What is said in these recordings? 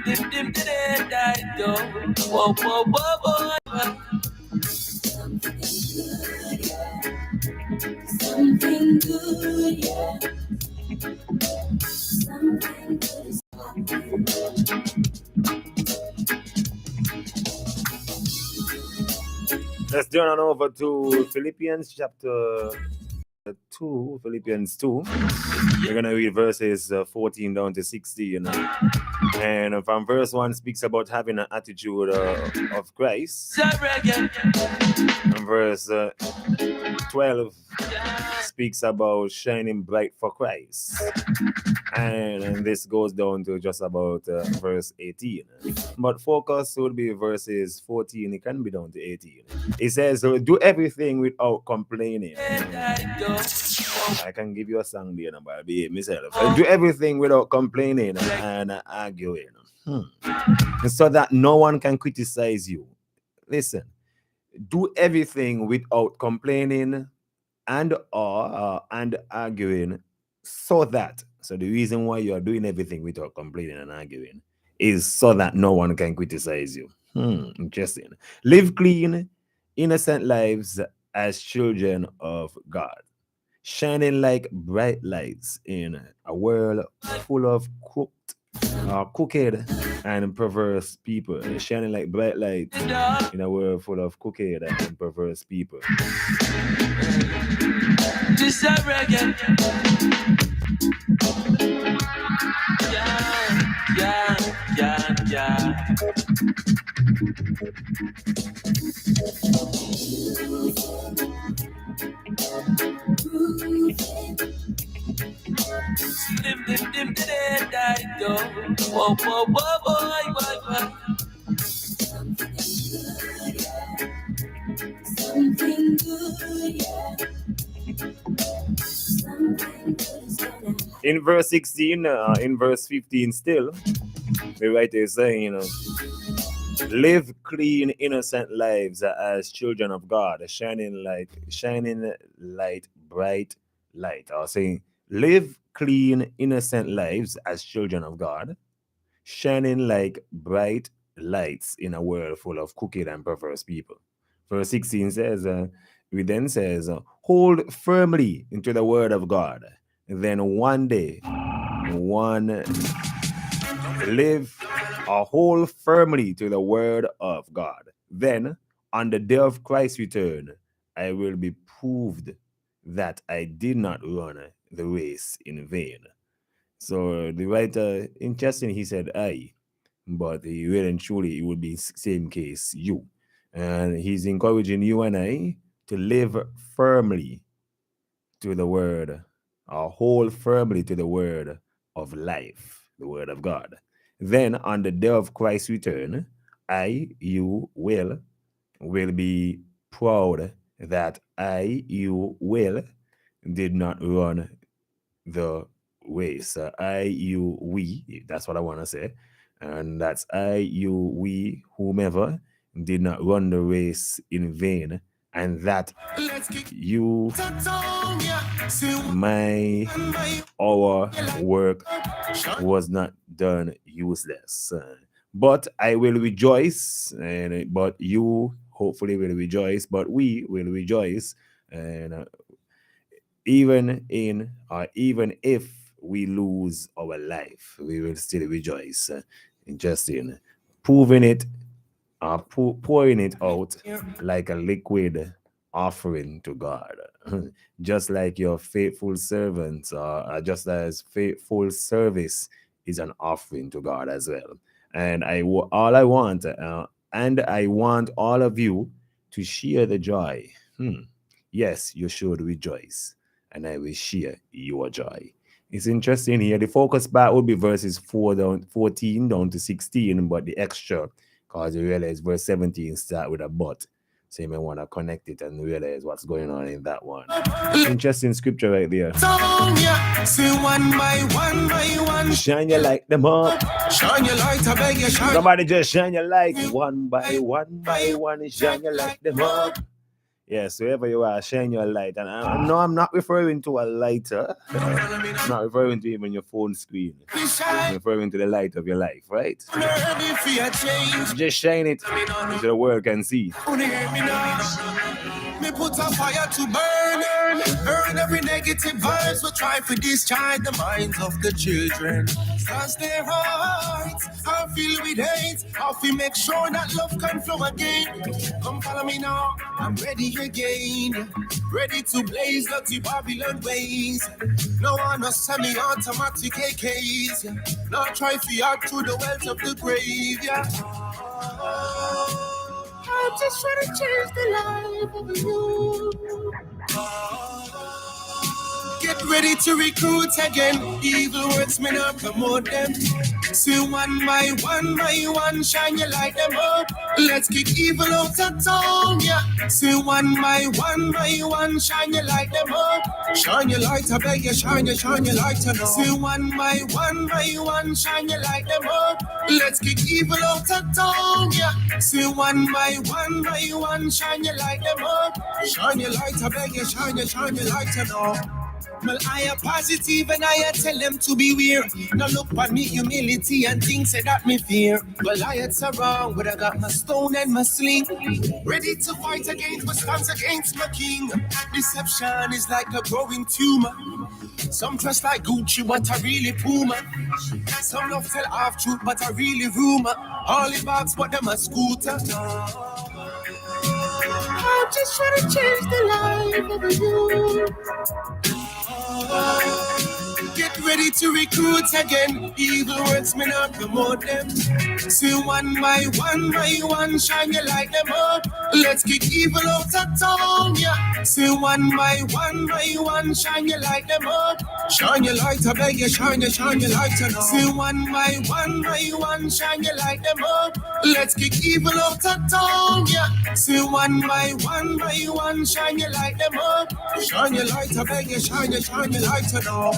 Whoa, whoa, whoa, whoa. Something good, yeah. Something good is happening. Let's turn on over to Philippians chapter 2, Philippians 2. We're going to read verses 14 down to 16. And from verse 1 speaks about having an attitude of Christ. And verse 12 speaks about shining bright for Christ. And this goes down to just about verse 18. But focus would be verses 14. It can be down to 18. It says, do everything without complaining. I can give you a song there, but I'll be myself. Do everything without complaining and arguing. So that no one can criticize you. Listen, do everything without complaining and arguing, so the reason why you are doing everything without complaining and arguing is so that no one can criticize you. Interesting. Live clean, innocent lives as children of God, shining like bright lights in a world full of crooked and perverse people. Shining like bright lights in a world full of crooked and perverse people. This is reggae. Yeah. Whoa, whoa, whoa, boy. Something good, yeah. In verse 16, in verse 15 still, the writer is saying, live clean, innocent lives as children of God, shining light, bright light. I was saying, live clean, innocent lives as children of God, shining like bright lights in a world full of crooked and perverse people. Verse 16 says, hold firmly into the word of God. Then one day, hold firmly to the word of God. Then, on the day of Christ's return, I will be proved that I did not run the race in vain. So the writer, interesting, he said I, but he really and truly, it would be same case, you. And he's encouraging you and I to live firmly to the word, or hold firmly to the word of life, the word of God. Then on the day of Christ's return, you will be proud that will did not run the race. We, that's what I want to say. And that's we, whomever did not run the race in vain, and that our work was not done useless. But I will rejoice, but you hopefully will rejoice, but we will rejoice, and even if we lose our life, we will still rejoice. Just in proving it, pouring it out like a liquid offering to God, just like your faithful servants, just as faithful service is an offering to God as well. And I want all of you to share the joy. Yes, you should rejoice, and I will share your joy. It's interesting here. The focus back would be verses 14 down to 16, but the extra, because you realize verse 17 start with a but. So you may want to connect it and realize what's going on in that one. Interesting scripture right there. Shine your light them up. Shine your light, I beg you, shine. Somebody just shine your light one by one. Shine your light them up. Yes, wherever you are, shine your light. And no, I'm not referring to a lighter. I'm not referring to even your phone screen. I'm referring to the light of your life, right? Just shine it so the world can see. Me put a fire to burn every negative vibes. We try to discharge the minds of the children. Cause their hearts are filled with hate. How we make sure that love can flow again. Come follow me now, I'm ready again. Ready to blaze dirty Babylon ways. No one no semi-automatic AKs. Now try to add to the wealth of the grave, yeah. I'm just trying to change the life of you. Get ready to recruit again. Evil words may not promote them. See one by one, shine your light them up. Let's kick evil out of town, yeah. See one by one, shine your light them up. Shine your light, I beg you, shine your light on. See one by one, shine your light them up. Let's kick evil out of town, yeah. See one by one, shine your light them up. Shine your light, I beg you, shine your light on. Well, I am positive and I tell them to be weird. Now look at me, humility and things that me fear. Well, I it's wrong, but I got my stone and my sling. Ready to fight against, but stands against my king. Deception is like a growing tumor. Some trust like Gucci, but I really Puma. Some love tell half truth, but I really rumor. All the box, but them a scooter. I'm just trying to change the life of you. Get ready to recruit again. Evil words may not promote them. See one by one, shine your light them up. Let's kick evil out of town, yeah. See one by one, shine your light them up. Shine your light, I beg you, shine your light on. See one by one, shine your light them up. Let's kick evil out of town, yeah. See one by one, shine your light them up. Shine your light, I beg you, shine your light on.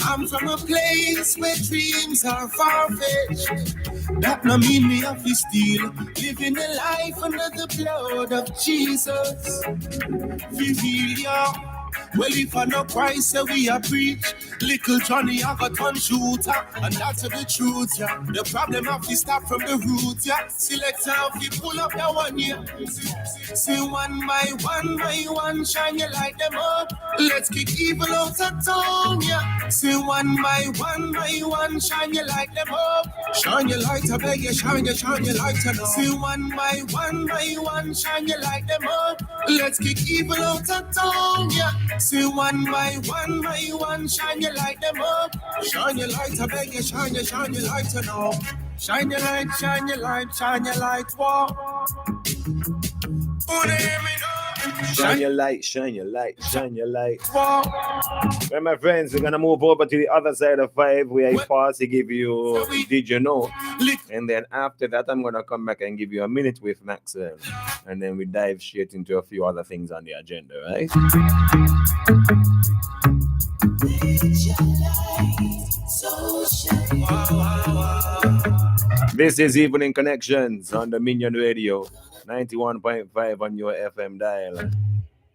I'm from a place where dreams are far-fetched. That no mean me have to steal. Living a life under the blood of Jesus. Reveal ya. Well, if I know Christ, so we a preach. Little Johnny, I got one shooter, and that's the truth, yeah. The problem have to start from the root, yeah. Select how we pull up that one, yeah. See one by one, shine your light them up. Let's kick evil out of town, yeah. See one by one, shine your light them up. Shine your light, I beg you, shine your light on. See one by one, shine your light them up. Let's kick evil out of town, yeah. See one by one, shine your light them up. Shine your light, I beg you, shine your light on. Shine your light, walk. Shine your light. Well, my friends, we're gonna move over to the other side of 5 where I pause to give you Did You Know? And then after that, I'm gonna come back and give you a minute with Maxwell. And then we dive straight into a few other things on the agenda, right? This is Evening Connections on the Minion Radio, 91.5 on your FM dial.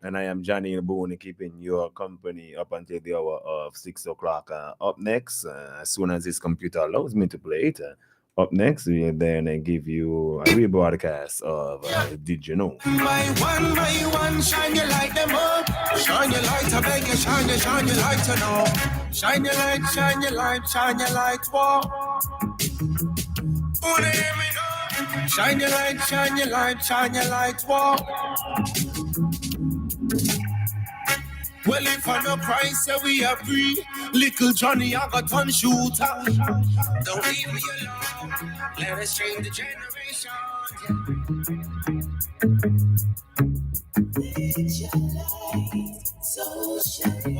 And I am Johnny Boone, keeping your company up until the hour of 6 o'clock. Up next, as soon as this computer allows me to play it, up next, we'll then give you a rebroadcast of Did You Know? By one, shine your light them up. Shine your light, I beg you, shine your light on. Shine your light, walk. Shine your light, walk. Well, if I know Christ, so we are free. Little Johnny, I got one shooter. Don't leave me alone. Let us change the generation. So shine.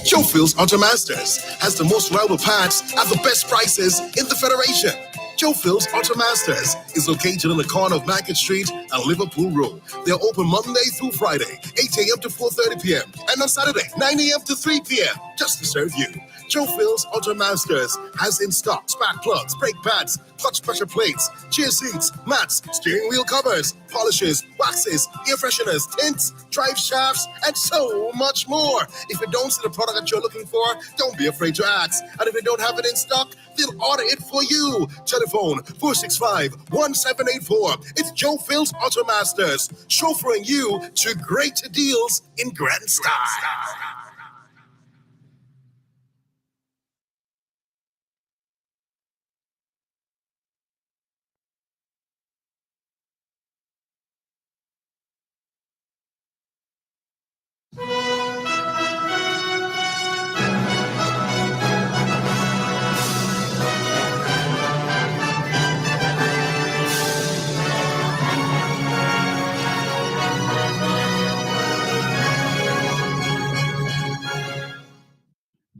Joe Phil's Automasters has the most reliable parts at the best prices in the Federation. Joe Phil's Automasters is located on the corner of Market Street and Liverpool Road. They're open Monday through Friday, 8 a.m. to 4:30 p.m. and on Saturday, 9 a.m. to 3 p.m. just to serve you. Joe Phil's Auto Masters has in stock spark plugs, brake pads, clutch pressure plates, chair seats, mats, steering wheel covers, polishes, waxes, air fresheners, tints, drive shafts, and so much more. If you don't see the product that you're looking for, don't be afraid to ask. And if they don't have it in stock, they'll order it for you. Telephone 465-1784. It's Joe Phil's Auto Masters, chauffeuring you to great deals in grand style.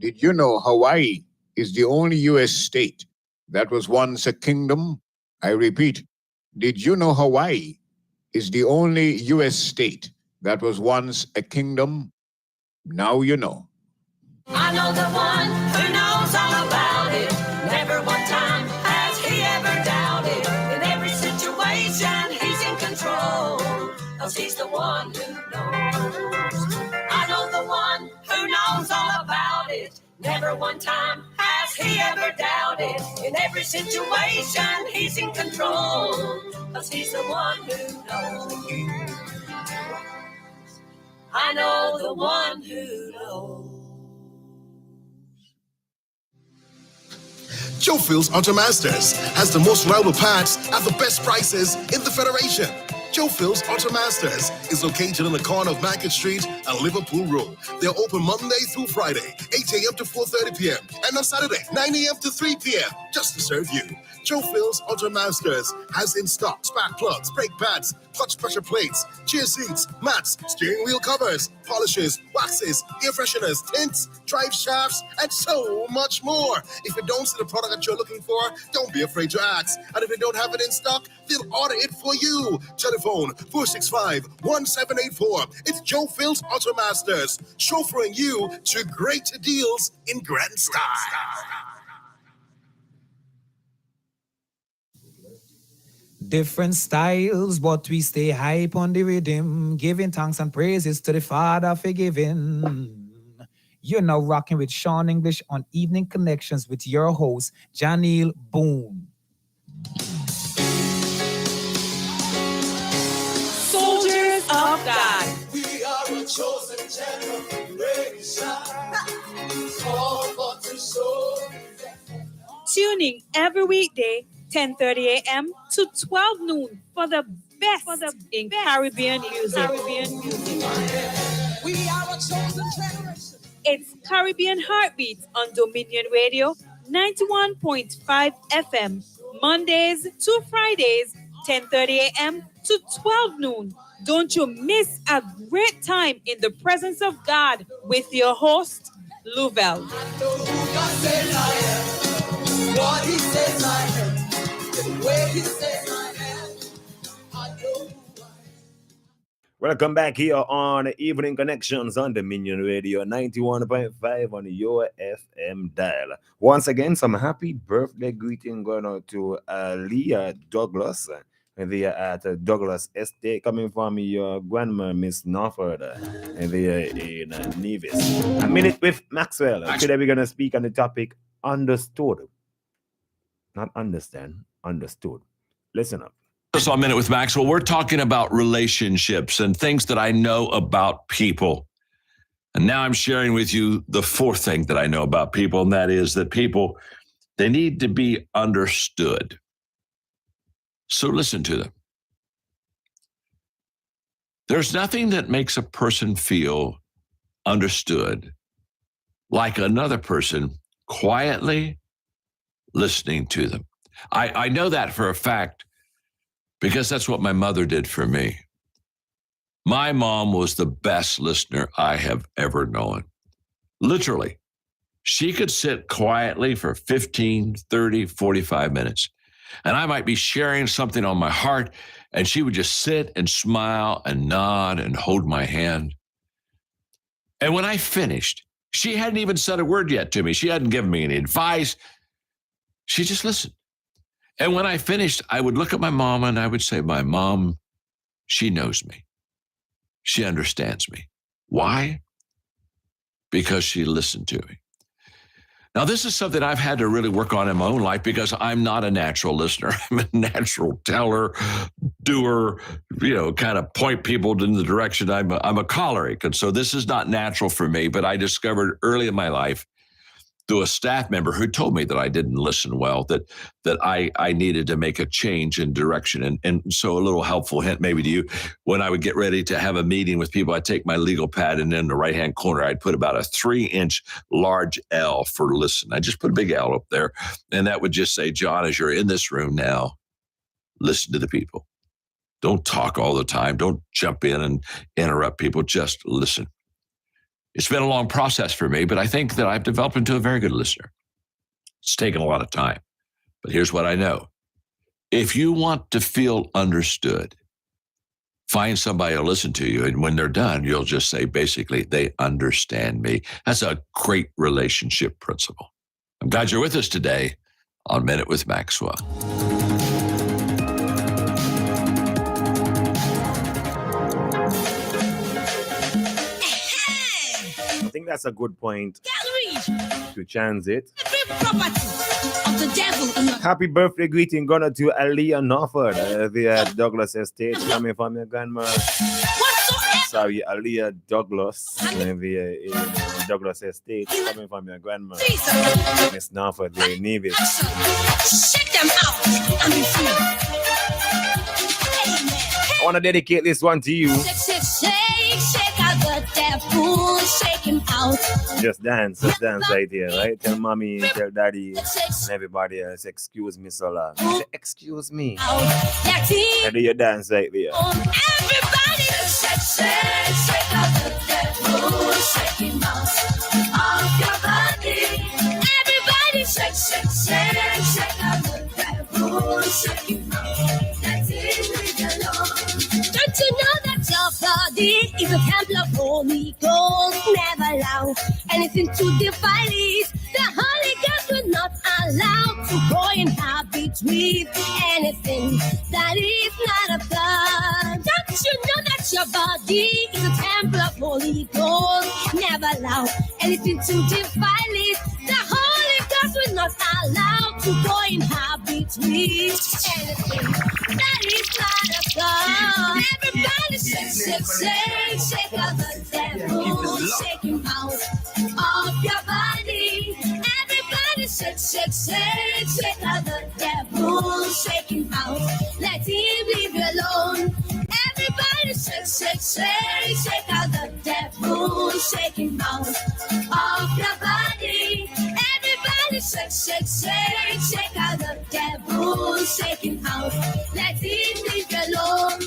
Did you know Hawaii is the only U.S. state that was once a kingdom? I repeat, did you know Hawaii is the only U.S. state that was once a kingdom? Now you know. I know the one who knows all about it. Never one time has he ever doubted. In every situation, he's in control. 'Cause he's the one who knows. I know the one who knows all about it. Never one time has he ever doubted. In every situation, he's in control. 'Cause he's the one who knows. I know the one who knows. Joe Phil's Auto Masters has the most reliable parts at the best prices in the Federation. Joe Phil's Auto Masters is located on the corner of Market Street and Liverpool Road. They're open Monday through Friday, 8 a.m. to 4:30 p.m. and on Saturday, 9 a.m. to 3 p.m. just to serve you. Joe Phil's Auto Masters has in stock spark plugs, brake pads, clutch pressure plates, chair seats, mats, steering wheel covers, polishes, waxes, air fresheners, tints, drive shafts, and so much more. If you don't see the product that you're looking for, don't be afraid to ask. And if they don't have it in stock, they'll order it for you. Telephone 465-1784. It's Joe Phil's Auto Masters, chauffeuring you to great deals in grand style. Different styles, but we stay hype on the rhythm, giving thanks and praises to the Father for giving. You're now rocking with Sean English on Evening Connections with your host, Janelle Boone. Soldiers of God. We are a chosen generation. Called for to show. Tuning every weekday, 10:30 a.m. to 12 noon for the best in Caribbean music. We are a chosen generation. It's Caribbean Heartbeats on Dominion Radio 91.5 FM, Mondays to Fridays, 10:30 a.m. to 12 noon. Don't you miss a great time in the presence of God with your host, Louvel. I know who God says I am. What He says I am. The way He says I am. I know who I am. Welcome back here on Evening Connections on Dominion Radio 91.5 on your FM dial. Once again, some happy birthday greeting going out to Leah Douglas. They are at Douglas Estate, coming from your grandma, Miss Norford, and they are in Nevis. A minute with Maxwell. Today we're going to speak on the topic understood. Not understand, understood. Listen up. So a minute with Maxwell. We're talking about relationships and things that I know about people. And now I'm sharing with you the fourth thing that I know about people, and that is that people, they need to be understood. So listen to them. There's nothing that makes a person feel understood like another person quietly listening to them. I know that for a fact because that's what my mother did for me. My mom was the best listener I have ever known. Literally, she could sit quietly for 15, 30, 45 minutes. And I might be sharing something on my heart, and she would just sit and smile and nod and hold my hand. And when I finished, She hadn't even said a word yet to me. She hadn't given me any advice. She just listened. And when I finished, I would look at my mom and I would say, my mom, she knows me. She understands me. Why? Because she listened to me. Now, this is something I've had to really work on in my own life because I'm not a natural listener. I'm a natural teller, doer, kind of point people in the direction. I'm a choleric. And so this is not natural for me, but I discovered early in my life through a staff member who told me that I didn't listen well, that I needed to make a change in direction. And so a little helpful hint maybe to you, when I would get ready to have a meeting with people, I'd take my legal pad and in the right-hand corner, I'd put about a 3-inch large L for listen. I just put a big L up there. And that would just say, John, as you're in this room now, listen to the people. Don't talk all the time. Don't jump in and interrupt people. Just listen. It's been a long process for me, but I think that I've developed into a very good listener. It's taken a lot of time, but here's what I know. If you want to feel understood, find somebody to listen to you, and when they're done, you'll just say, basically, they understand me. That's a great relationship principle. I'm glad you're with us today on Minute with Maxwell. I think that's a good point to transit. Happy birthday greeting going to Aliyah Norford, the Douglas Estate, coming from your grandma. Sorry, Aliyah Douglas, the Douglas Estate, coming from your grandma. Miss Norford, the Nevis. Shake them out and be free. I want to dedicate this one to you. Shake out the devil, shake him out. Just dance right here, right? Tell mommy, tell daddy, and everybody else, excuse me, so long. Say, excuse me. And do your dance right there. Everybody, shake out the devil, shake him out of your body. Everybody, shake out the devil, shake him out. Let him leave alone. Don't you know that your body is a temple of Holy Ghost? Never allow anything to defile it. The Holy Ghost will not allow to go in habit with anything that is not of God. Don't you know that your body is a temple of Holy Ghost? Never allow anything to defile it. The Holy Ghost will not allow to go in habit with anything that is not of God. Everybody shake out the devil, shake him out of your body. Everybody shake out the devil, shake him out. Let him leave you alone. Everybody shake out the devil, shake him out of your body. Everybody shake out the devil, shake him out. Let him leave you alone.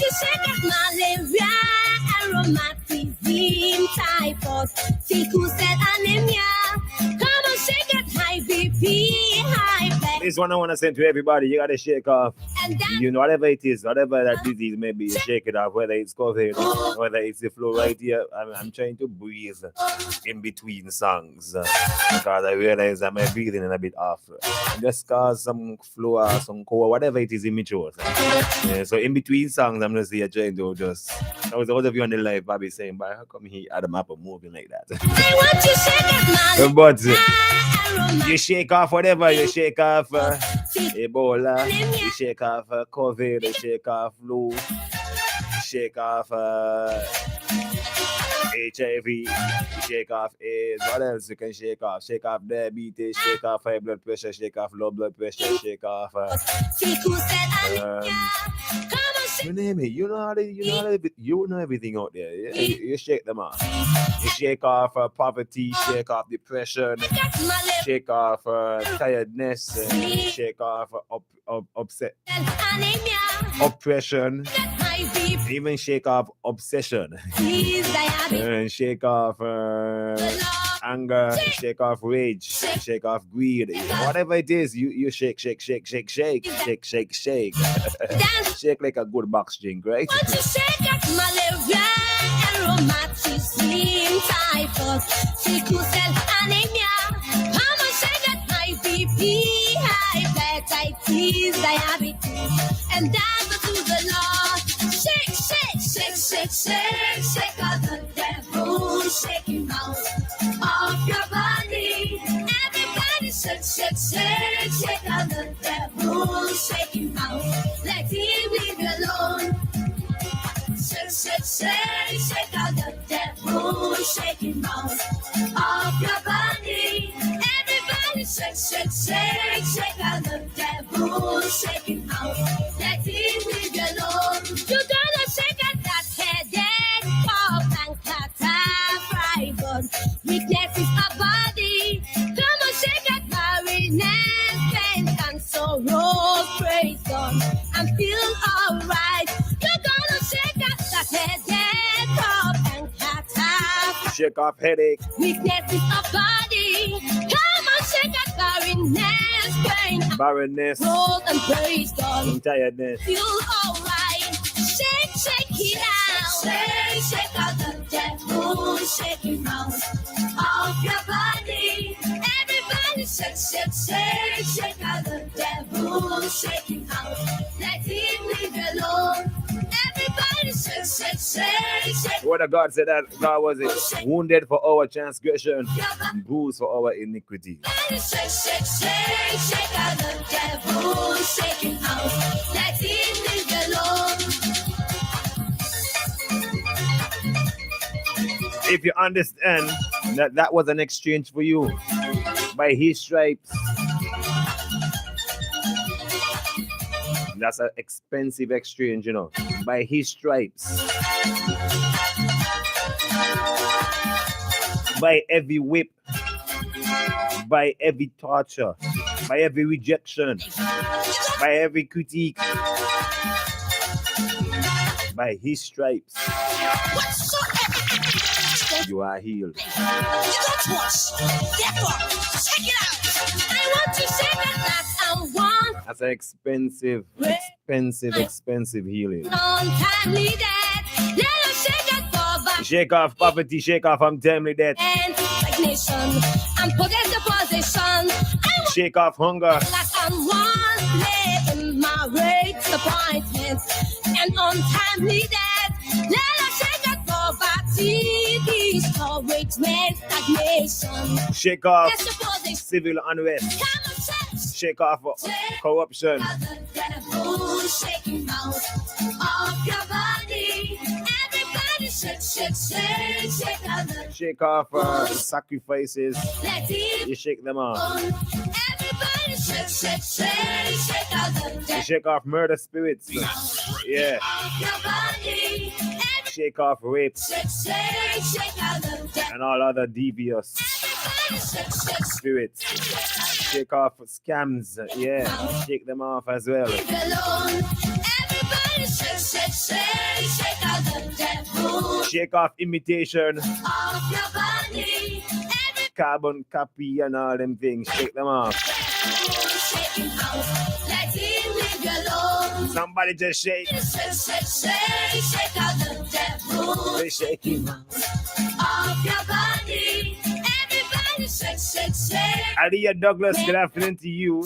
Shake out malaria, rheumatism, typhoid, sickle cell anemia. Come on, shake out high BP, high blood. This one I want to send to everybody. You got to shake off. Whatever it is, whatever that disease may be, shake it off. Whether it's COVID, whether it's the flu right here. I'm trying to breathe in between songs because I realize that my breathing is a bit off. Just cause some flu or some cold, whatever it is in my throat. So in between songs, I'm just here trying to just. I was all of you on the live, Bobby saying, "But how come he had a map of moving like that?" I want to shake out but you shake off whatever. You shake off Ebola. You shake off COVID. You shake off flu. You shake off HIV. You shake off AIDS. What else you can shake off? Shake off diabetes. Shake off high blood pressure. Shake off low blood pressure. Shake off. You name it. You know everything out there. You shake them off. You shake off poverty. Shake off depression. Shake off tiredness. Shake off upset. Oppression. my BP. Even shake off obsession. Please, diabetes. And shake off anger, shake off rage, shake off greed. Whatever it is, you shake. Shake like a good box drink, right? Want to shake that malaria and rheumatism, typhoid, sickle cell anemia. I'ma shake that my BP, hepatitis, diabetes, and that go to the Lord. Shake all the devil, shake him out of your body. Everybody shake all the devil, shake him out. Let him leave you alone. Shake all the devil, shake him out of your body. Everybody shake all the devil, shake him out. Let him leave you alone. You gonna shake out that headache, cough and catarrh, fibroid, weakness is a body. Come on, shake out weariness, pain and sorrow, praise God, and feel alright. You're gonna shake out that headache, cough and catarrh, Shake off headache. weakness is a body. Come on, shake out barrenness, pain, Barrenness, growth and praise God. and tiredness. Feel alright. Shake it out. Shake out the devil, shake him out of your body. Everybody shake out the devil, shake him out. Let him leave you alone. Everybody shake What God said that God was it wounded for our transgression, bruised for our iniquity. Shake out the devil, shake him out. Let him leave you alone. If you understand that that was an exchange for you by his stripes, that's an expensive exchange, you know. By his stripes, by every whip, by every torture, by every rejection, by every critique, by his stripes, you are healed. You don't trust. Therefore, check it out. I want to say that I'm one That's an expensive healing. untimely death. Let us shake that poverty Shake off poverty, shake off untimely death, and stagnation and forget the position. I want shake off hunger, like I'm one living my great disappointment and untimely death. Let us shake that poverty, discouragement, stagnation. shake off Yes, the position. civil unrest, Come on, shake off corruption, the devil, shake him out of your body. Everybody shake out the shake off sacrifices, let it you shake them off. on. Everybody shake out the You devil shake off murder spirits, yeah, of your body. shake off rape Shake out the devil. and all other devious spirits, shake off scams, yeah, shake them off as well. Alone. Everybody shake out the devil Shake off imitation, of your body. carbon copy and all them things, shake them off. Shake him out. Let him leave you alone. Somebody just shake, Shake out the devil they shake him out. of your body. Everybody shake. Aliyah Douglas, good afternoon to you.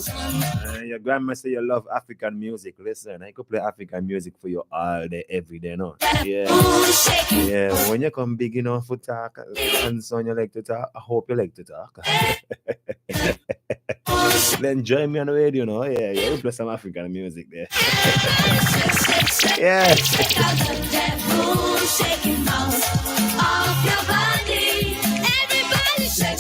Your grandma say you love African music. Listen, I could play African music for you all day, every day, no? Yeah. Shake him. Yeah, when you come big enough for talk, and son you like to talk, I hope you like to talk. Then join me on the radio, no? Yeah, we'll play some African music there. Yeah. Shake out the devil. Shake him out of your body. Everybody shake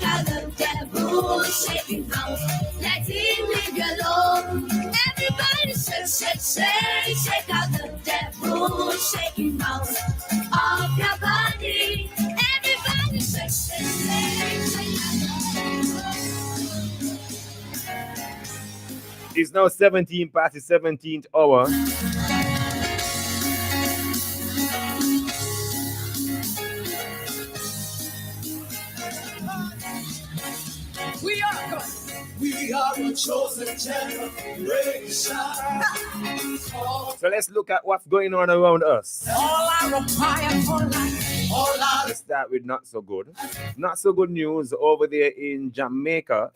out the devil. Shake him out. Let him leave you alone. Everybody shake out the devil. Shake him out of your body. Everybody shake. It's now 17 past the 17th hour. We are a chosen generation. So let's look at what's going on around us. All I require for life. All I Let's start with not so good. Not so good news over there in Jamaica.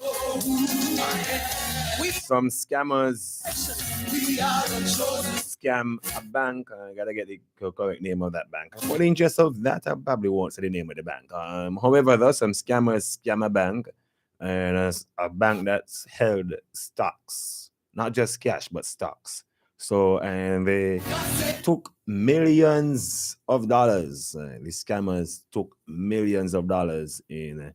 Some scammers scam a bank. I gotta get the correct name of that bank. For the interest of that, I probably won't say the name of the bank. However, though, some scammers scam a bank, and a bank that's held stocks, not just cash but stocks. So, and they took millions of dollars. The scammers took millions of dollars in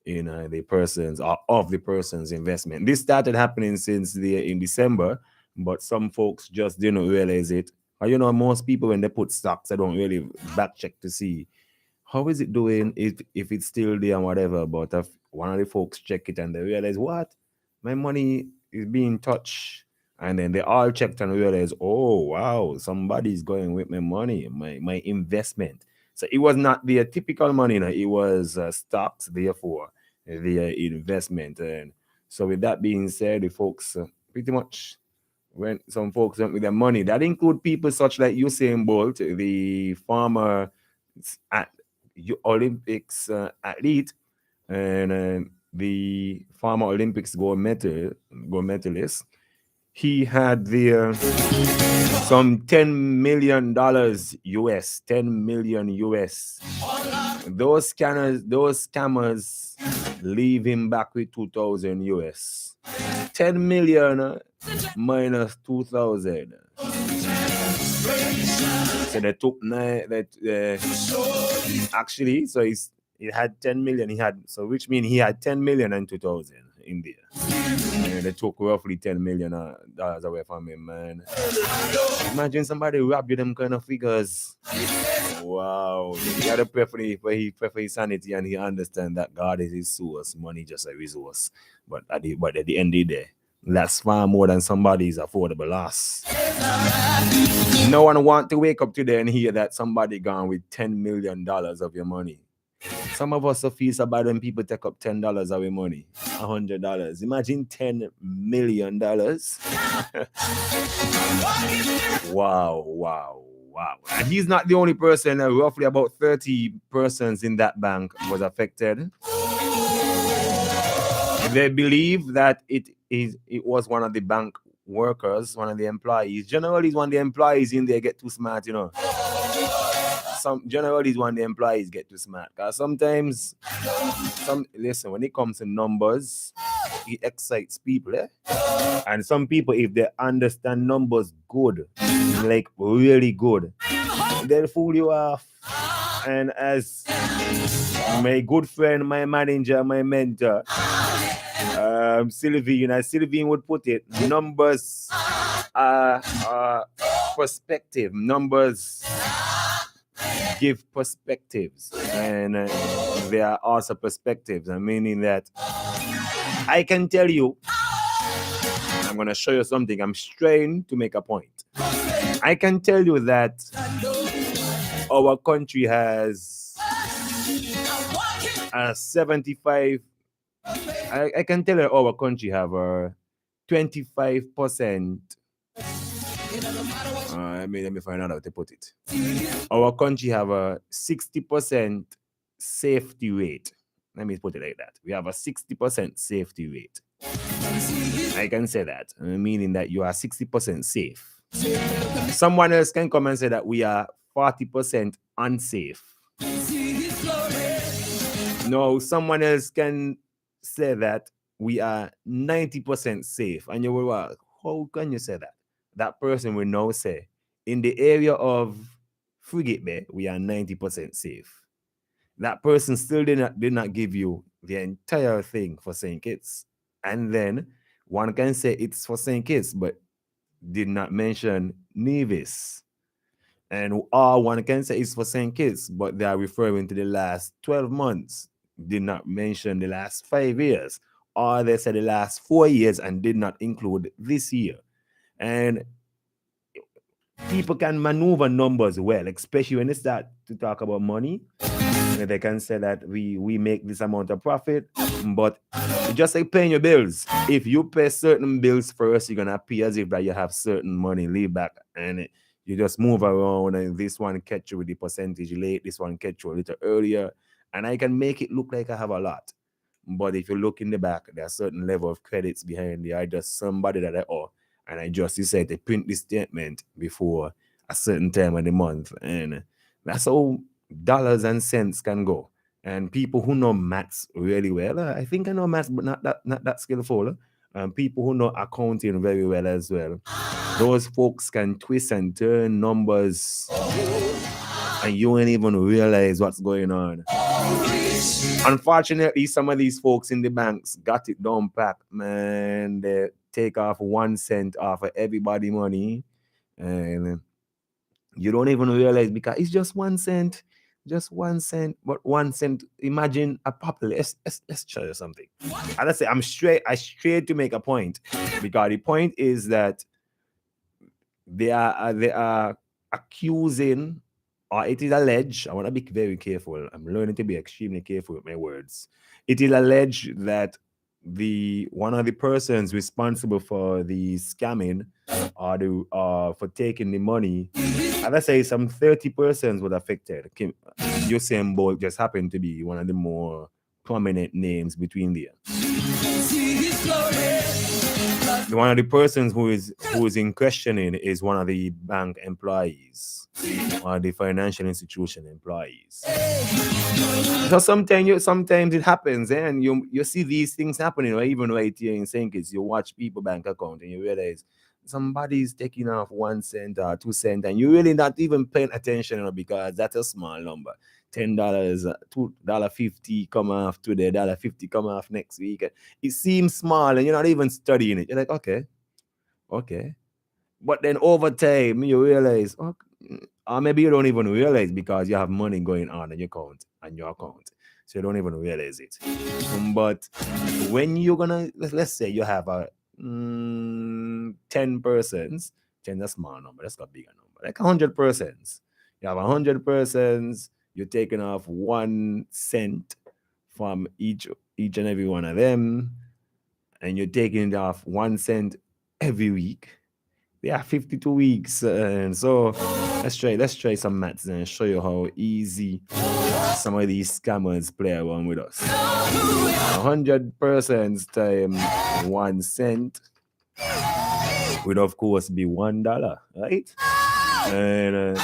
the person's or of the person's investment. This started happening since in December, but some folks just didn't realize it. Or, you know, most people when they put stocks, they don't really back check to see how is it doing, if it's still there and whatever. But if one of the folks check it and they realize, what, my money is being touched, and then they all checked and realized, oh wow, somebody's going with my money, my investment. So it was not their typical money, it was stocks, therefore their investment. And so with that being said, the folks pretty much some folks went with their money. That include people such like Usain Bolt, the former Olympics athlete, and the former Olympics gold medalist. He had some $10 million US, 10 million US. Those scammers leave him back with 2,000 US. 10 million minus 2,000. So they took actually, so he had 10 million. Which means he had 10 million and 2,000 in there. And they took roughly $10 million away from him, man. Imagine somebody rob you them kind of figures. Wow. He had to pray for his sanity, and he understand that God is his source, money just a resource. But at the end of the day, that's far more than somebody's affordable loss. No one want to wake up today and hear that somebody gone with $10 million of your money. Some of us feel so bad when people take up $10 of our money, $100. Imagine $10 million. Wow. And he's not the only person. Roughly about 30 persons in that bank was affected. They believe that it was one of the bank workers, one of the employees. Generally, when the employees in there get too smart, you know. Generally, when the employees get too smart, because sometimes, when it comes to numbers, it excites people, and some people, if they understand numbers good, like really good, they'll fool you off. And as my good friend, my manager, my mentor, Sylvine would put it, numbers are perspective. Numbers give perspectives, and they are also perspectives, meaning that I can tell you, I'm going to show you something. I'm trying to make a point. I can tell you that our country has a 75. I can tell you our country have a 25%. Let me find out how to put it. Our country have a 60% safety rate. Let me put it like that. We have a 60% safety rate. I can say that, meaning that you are 60% safe. Someone else can come and say that we are 40% unsafe. No, someone else can say that we are 90% safe. And you will ask, how can you say that? That person will now say, in the area of Frigate Bay, we are 90% safe. That person still did not give you the entire thing for St. Kitts. And then one can say it's for St. Kitts, but did not mention Nevis. And one can say it's for St. Kitts, but they are referring to the last 12 months, did not mention the last 5 years. Or they said the last 4 years and did not include this year. And people can maneuver numbers well, especially when they start to talk about money. They can say that we make this amount of profit, but it's just like paying your bills. If you pay certain bills first, you're gonna pay as if that you have certain money leave back, and you just move around, and this one catch you with the percentage late, this one catch you a little earlier, and I can make it look like I have a lot. But if you look in the back, there are certain level of credits behind there. I just somebody that I owe, and I just decide to print this statement before a certain time of the month, and that's how dollars and cents can go. And people who know maths really well, I think I know maths, but not that skillful. People who know accounting very well as well. Those folks can twist and turn numbers, and you won't even realize what's going on. Unfortunately, some of these folks in the banks got it down pat, man. They take off 1 cent off of everybody money, and you don't even realize because it's just 1 cent, just 1 cent. But 1 cent, imagine a populace. Let's show you something. And I say I straight to make a point, because the point is that they are accusing, or it is alleged. I want to be very careful. I'm learning to be extremely careful with my words. It is alleged that one of the persons responsible for the scamming or for taking the money, and let's say some 30 persons were affected. Usain Bolt just happened to be one of the more prominent names between there. One of the persons who is in questioning is one of the bank employees or the financial institution employees. So sometimes it happens, and you see these things happening, or even right here in St. Kitts, you watch people bank account and you realize somebody's taking off 1 cent or 2 cents, and you really not even paying attention, because that's a small number. $10, $2.50 come off today, $1.50 come off next week. It seems small, and you're not even studying it. You're like, okay. But then over time, you realize, or maybe you don't even realize because you have money going on in your account. So you don't even realize it. But when you're gonna, let's say you have a 10 persons, 10 is a small number, that's got a bigger number, like 100 persons. You have 100 persons, you're taking off 1 cent from each and every one of them, and you're taking off 1 cent every week. There are 52 weeks, and so let's try some maths and show you how easy some of these scammers play around with us. 100 persons times 1 cent would of course be $1, right? And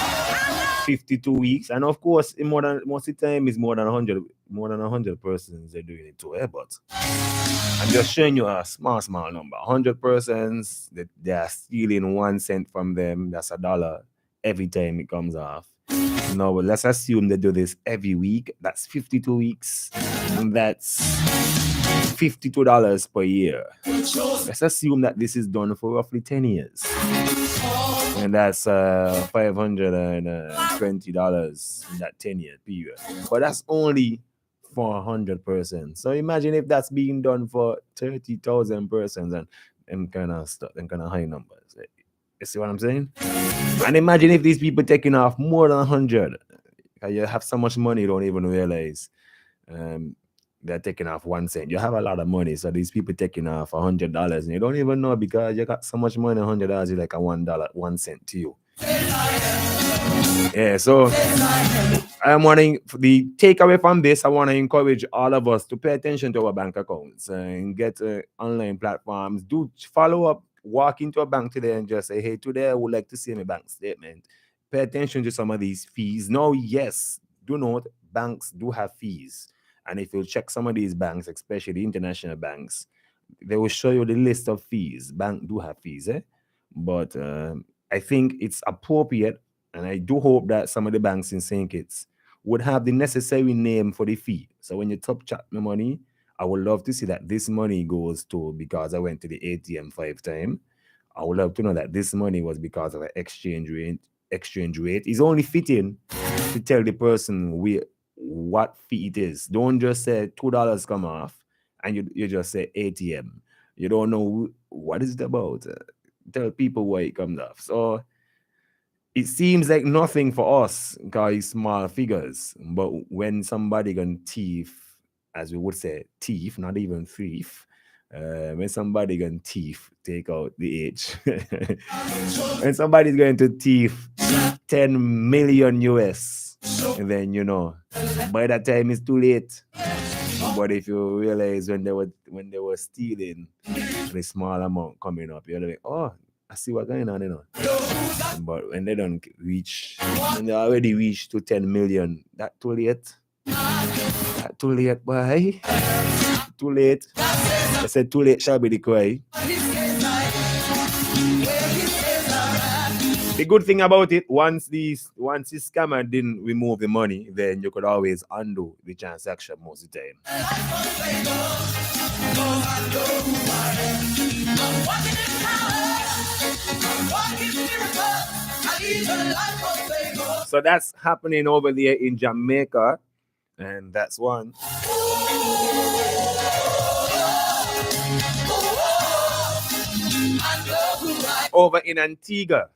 52 weeks, and of course, most of the time is more than 100 persons are doing it too. But I'm just showing you a small number. 100 persons that they are stealing 1 cent from them. That's $1 every time it comes off. Now, let's assume they do this every week. That's 52 weeks, and that's $52 per year. Let's assume that this is done for roughly 10 years. And that's $520 in that 10-year period. But that's only for 100 persons. So imagine if that's being done for 30,000 persons, and them kind of stuff, them kind of high numbers. You see what I'm saying? And imagine if these people taking off more than 100. You have so much money, you don't even realize they're taking off 1 cent. You have a lot of money, so these people taking off $100, and you don't even know because you got so much money. $100 is like a $1 cent to you. Yeah, so I'm wanting the takeaway from this. I want to encourage all of us to pay attention to our bank accounts and get online platforms. Do follow up. Walk into a bank today and just say, "Hey, today I would like to see my bank statement." Pay attention to some of these fees. Now, yes, do note banks do have fees. And if you check some of these banks, especially the international banks, they will show you the list of fees. Banks do have fees, But I think it's appropriate, and I do hope that some of the banks in St. Kitts would have the necessary name for the fee. So when you top chat my money, I would love to see that this money goes to because I went to the ATM 5 times. I would love to know that this money was because of an exchange rate. It's only fitting to tell the person what fee it is. Don't just say $2 come off and you just say ATM. You don't know what is it about. Tell people why it comes off. So it seems like nothing for us, guys, small figures. But when somebody can thief, as we would say, thief, not even thief, when somebody can thief, take out the H. When somebody's going to thief 10 million US, and then by that time it's too late. But if you realize when they were stealing the small amount coming up, you're like, oh, I see what's going on, But when they don't reach, when they already reached to 10 million, that too late. That too late, boy. Too late. I said too late shall be the cry. The good thing about it, once this scammer didn't remove the money, then you could always undo the transaction most of the time. So that's happening over there in Jamaica, and that's one. Over in Antigua,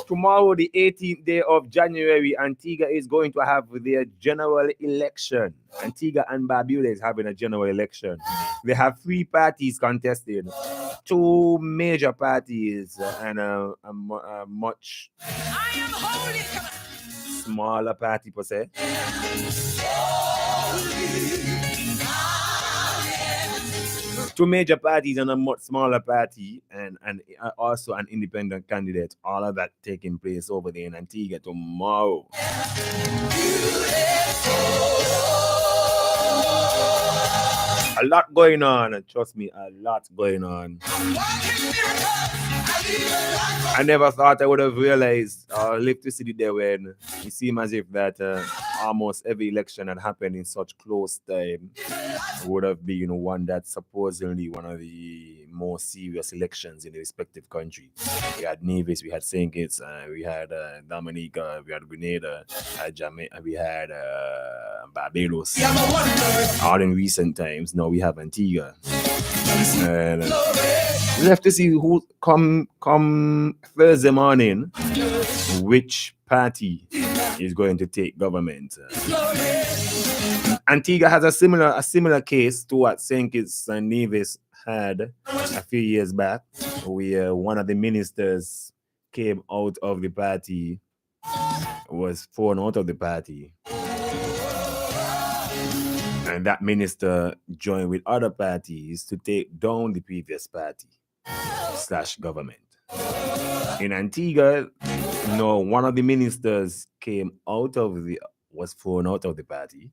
tomorrow, the 18th day of January, Antigua is going to have their general election. Antigua and Barbuda is having a general election. They have 3 parties contesting, 2 major parties and a much smaller party per se. Two major parties and a much smaller party, and also an independent candidate. All of that taking place over there in Antigua tomorrow. A lot going on, and trust me, a lot going on. I never thought I would have realized or lived to see it there when it seemed as if that almost every election that happened in such close time would have been one that's supposedly one of the more serious elections in the respective country. We had Nevis, we had St. Kitts, we had Dominica, we had Grenada, Jamaica, we had Barbados. All in recent times, now we have Antigua. And we have to see who come Thursday morning, which party is going to take government. Antigua has a similar case to what St. Kitts and Nevis had a few years back, where one of the ministers came out of the party, was thrown out of the party. And that minister joined with other parties to take down the previous party / government. In Antigua, one of the ministers was thrown out of the party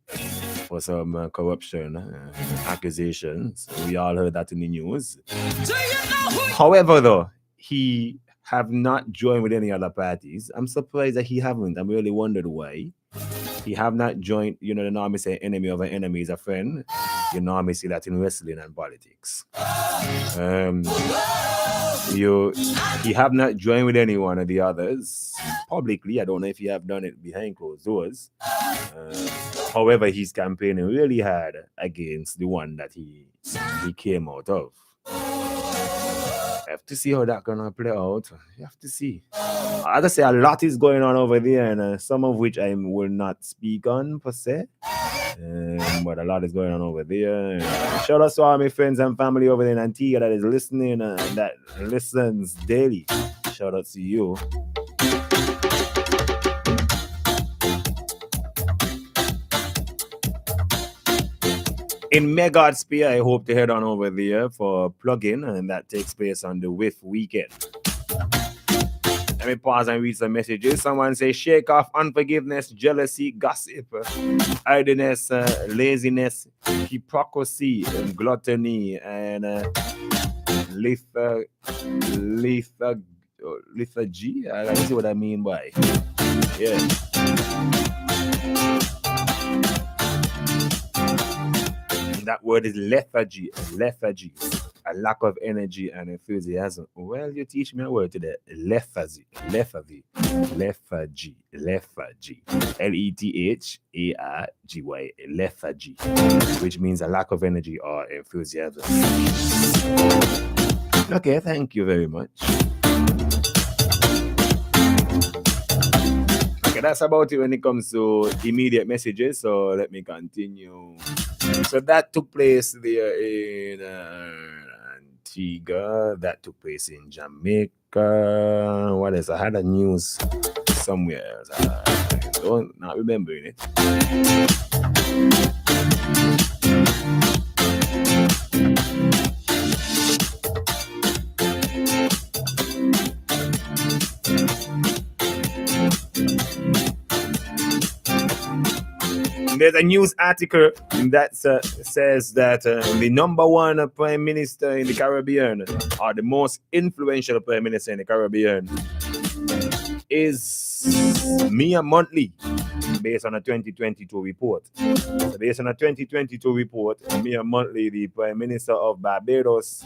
for some corruption accusations. We all heard that in the news. However, though, he have not joined with any other parties. I'm surprised that he haven't. I'm really wondered why. He have not joined, they normally say enemy of an enemy is a friend. You normally see that in wrestling and politics. He have not joined with any one of the others publicly. I don't know if he have done it behind closed doors. However, he's campaigning really hard against the one that he came out of. I have to see how that's gonna play out. You have to see. As I say, a lot is going on over there, and some of which I will not speak on per se. But a lot is going on over there. Shout out to all my friends and family over there in Antigua that is listening and that listens daily. Shout out to you. In Megard Spear, I hope to head on over there for a plug-in, and that takes place on the WIF weekend. Let me pause and read some messages. Someone say, shake off unforgiveness, jealousy, gossip, idleness, laziness, hypocrisy, and gluttony, and lethargy. I don't see what I mean by. Yeah. That word is lethargy, a lack of energy and enthusiasm. Well, you teach me a word today. Lethargy. Lethargy. Lethargy, which means a lack of energy or enthusiasm. Okay, thank you very much. that's about it when it comes to immediate messages. So let me continue. So that took place there in Antigua. That took place in Jamaica. What else? I had a news somewhere else. I don't not remembering it. There's a news article that says that the number one prime minister in the Caribbean, or the most influential prime minister in the Caribbean, is Mia Montley, based on a 2022 report. So based on a 2022 report, Mia Montley, the prime minister of Barbados,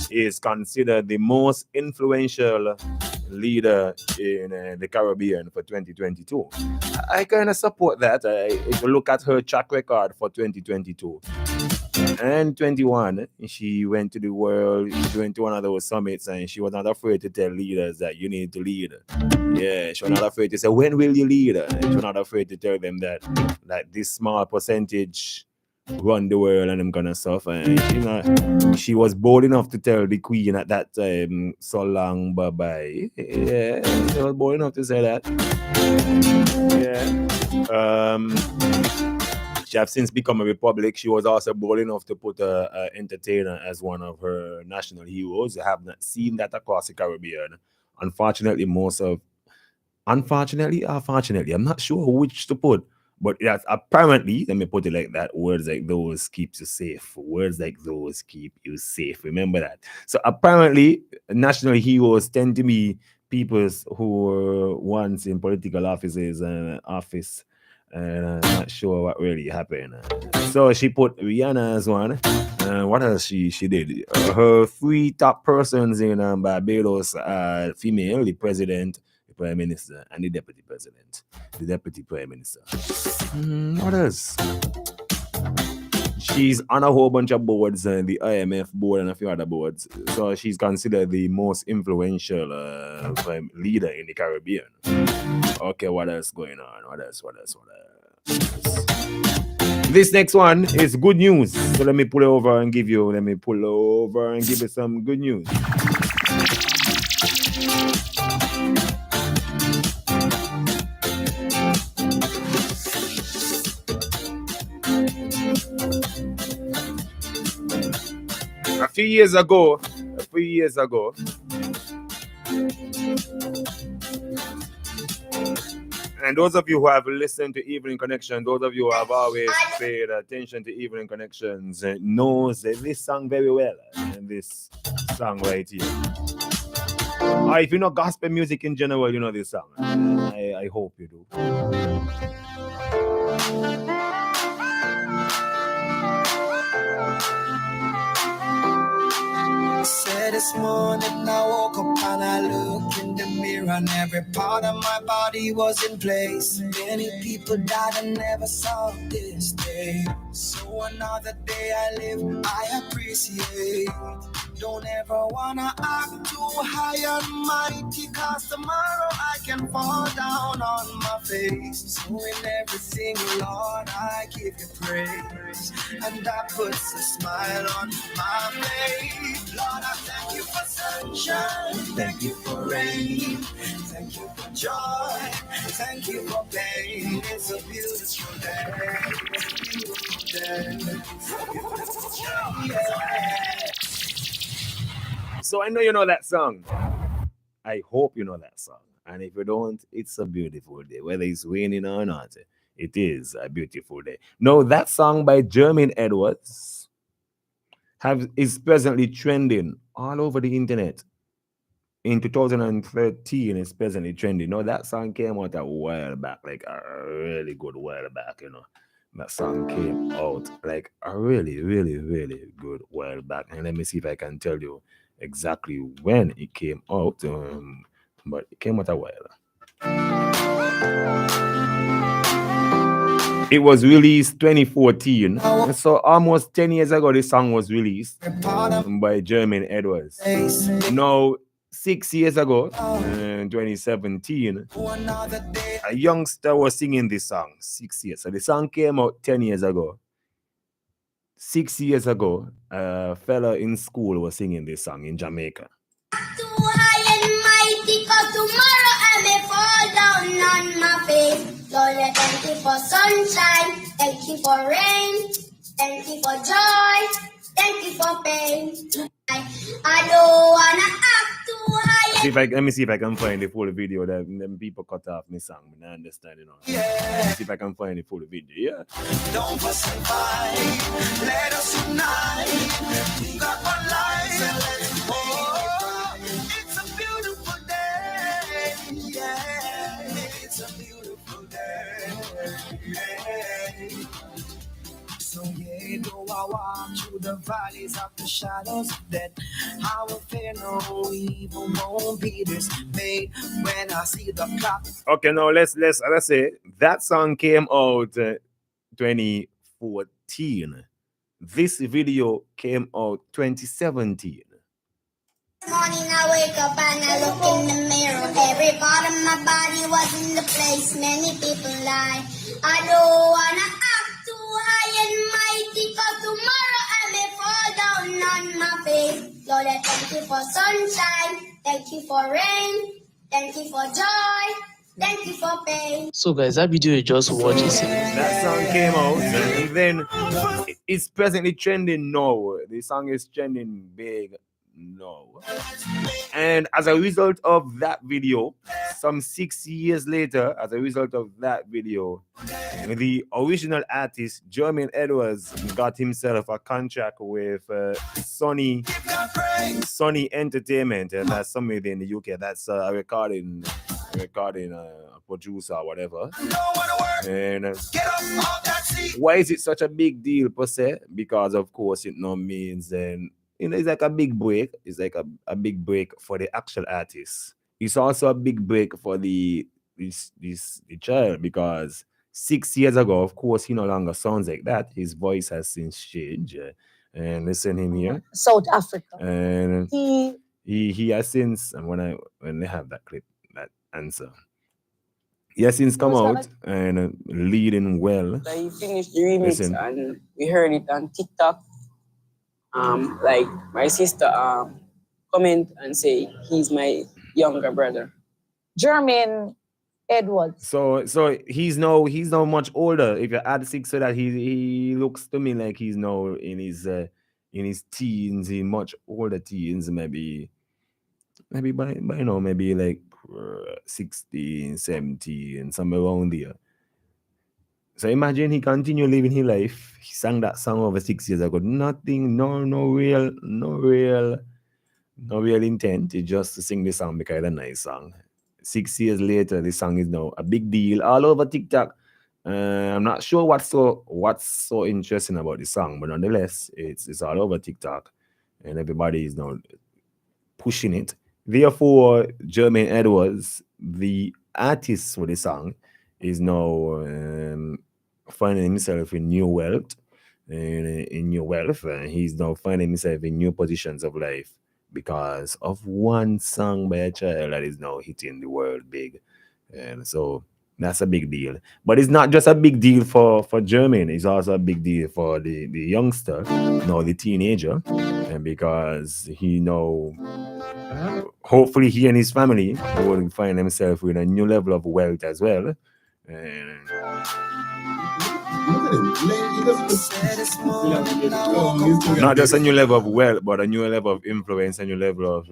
is considered the most influential leader in the Caribbean for 2022. I kind of support that. If you look at her track record for 2022 and 21, she went to the world, she went to one of those summits, and she was not afraid to tell leaders that you need to lead. Yeah, she was not afraid to say, when will you lead? She was not afraid to tell them that this small percentage run the world and I'm gonna suffer. And she was bold enough to tell the queen at that time, so long, bye-bye. Yeah, she was bold enough to say that. Yeah. She has since become a republic. She was also bold enough to put an entertainer as one of her national heroes. I have not seen that across the Caribbean. Unfortunately, unfortunately, I'm not sure which to put. But that's apparently, let me put it like that, words like those keep you safe. Words like those keep you safe. Remember that. So apparently, national heroes tend to be people who were once in political offices and office. And I'm not sure what really happened. So she put Rihanna as one. What else she did? Her three top persons in Barbados are female, the president, the prime minister, and the deputy president. The deputy prime minister. What else? She's on a whole bunch of boards, the IMF board and a few other boards. So she's considered the most influential leader in the Caribbean. Okay, what else going on? What else? This next one is good news. So let me pull over and give you some good news. A few years ago, and those of you who have listened to Evening Connection, those of you who have always paid attention to Evening Connections, knows this song very well, and this song right here. Or if you know gospel music in general, you know this song. I hope you do. Said this morning I woke up and I looked in the mirror and every part of my body was in place. Many people died and never saw this day. So another day I live, I appreciate. Don't ever wanna act too high and mighty, cause tomorrow I can fall down on my face. So in everything, Lord, I give you praise, and that puts a smile on my face. Lord, I thank you for sunshine, thank you for rain, thank you for joy, thank you for pain. It's a beautiful day, yeah. So I know you know that song. I hope you know that song. And if you don't, it's a beautiful day. Whether it's raining or not, it is a beautiful day. No, that song by Jermaine Edwards is presently trending all over the internet. In 2013, it's presently trending. No, that song came out a while back, like a really good while back, you know. That song came out like a really, really, really good while back. And let me see if I can tell you exactly when it came out, but it came out a while. It was released 2014, so almost 10 years ago this song was released by Jermaine Edwards. Now 6 years ago, in 2017, a youngster was singing this song. 6 years. So the song came out 10 years ago. 6 years ago, a fella in school was singing this song in Jamaica. Too high and mighty, 'cause tomorrow I may fall down on my face. Lord, I thank you for sunshine, thank you for rain, thank you for joy, thank you for pain. I don't wanna act too high. Let me see if I can find the full video that them people cut off my song. I understand, you know. Let me see if I can find the full video. Yeah. Don't fuss and fight. Let us unite. We got one life. Oh, it's a beautiful day. Yeah, it's a beautiful day. So yeah, though I walk through the valleys of the shadows of death, I will fear no evil, won't be dismayed when I see the clock. Okay, now let's say that song came out 2014. This video came out 2017. Morning I wake up and I look in the mirror. Every part of my body was in the place many people lie. I don't wanna act too high and mighty, 'cause tomorrow I may fall down on my face. Lord, I thank you for sunshine, thank you for rain, thank you for joy, thank you for pain. So guys, that video you just watched is That song came out and then it's presently trending now. The song is trending big now. And as a result of that video, some 6 years later, as a result of that video, the original artist, Jermaine Edwards, got himself a contract with Sony Entertainment. And that's somewhere in the UK. That's a recording producer or whatever. And why is it such a big deal per se? Because of course it now means it's like a big break. It's like a big break for the actual artist. It's also a big break for the child, because 6 years ago, of course, he no longer sounds like that. His voice has since changed. And listen him here. South Africa. And he has since, and when they have that clip, that answer, he has since come out and leading well. He finished the remix and we heard it on TikTok. Like my sister comment and say he's my younger brother. Jermaine Edwards. So he's now much older. If you add 6 to that, he looks to me like he's now in his teens, in much older teens, maybe by now, maybe like 16, 17, somewhere around there. So imagine he continued living his life. He sang that song over 6 years ago. Nothing, no real intent. It's just to sing the song because it's a nice song. 6 years later, the song is now a big deal all over TikTok. I'm not sure what's so interesting about the song, but nonetheless, it's all over TikTok, and everybody is now pushing it. Therefore, Jermaine Edwards, the artist for the song, is now finding himself in new wealth, and he's now finding himself in new positions of life because of one song by a child that is now hitting the world big. And so that's a big deal. But it's not just a big deal for Jermaine, it's also a big deal for the youngster, the teenager, and because he now, hopefully he and his family will find themselves with a new level of wealth as well. Not just a new level of wealth, but a new level of influence, a new level of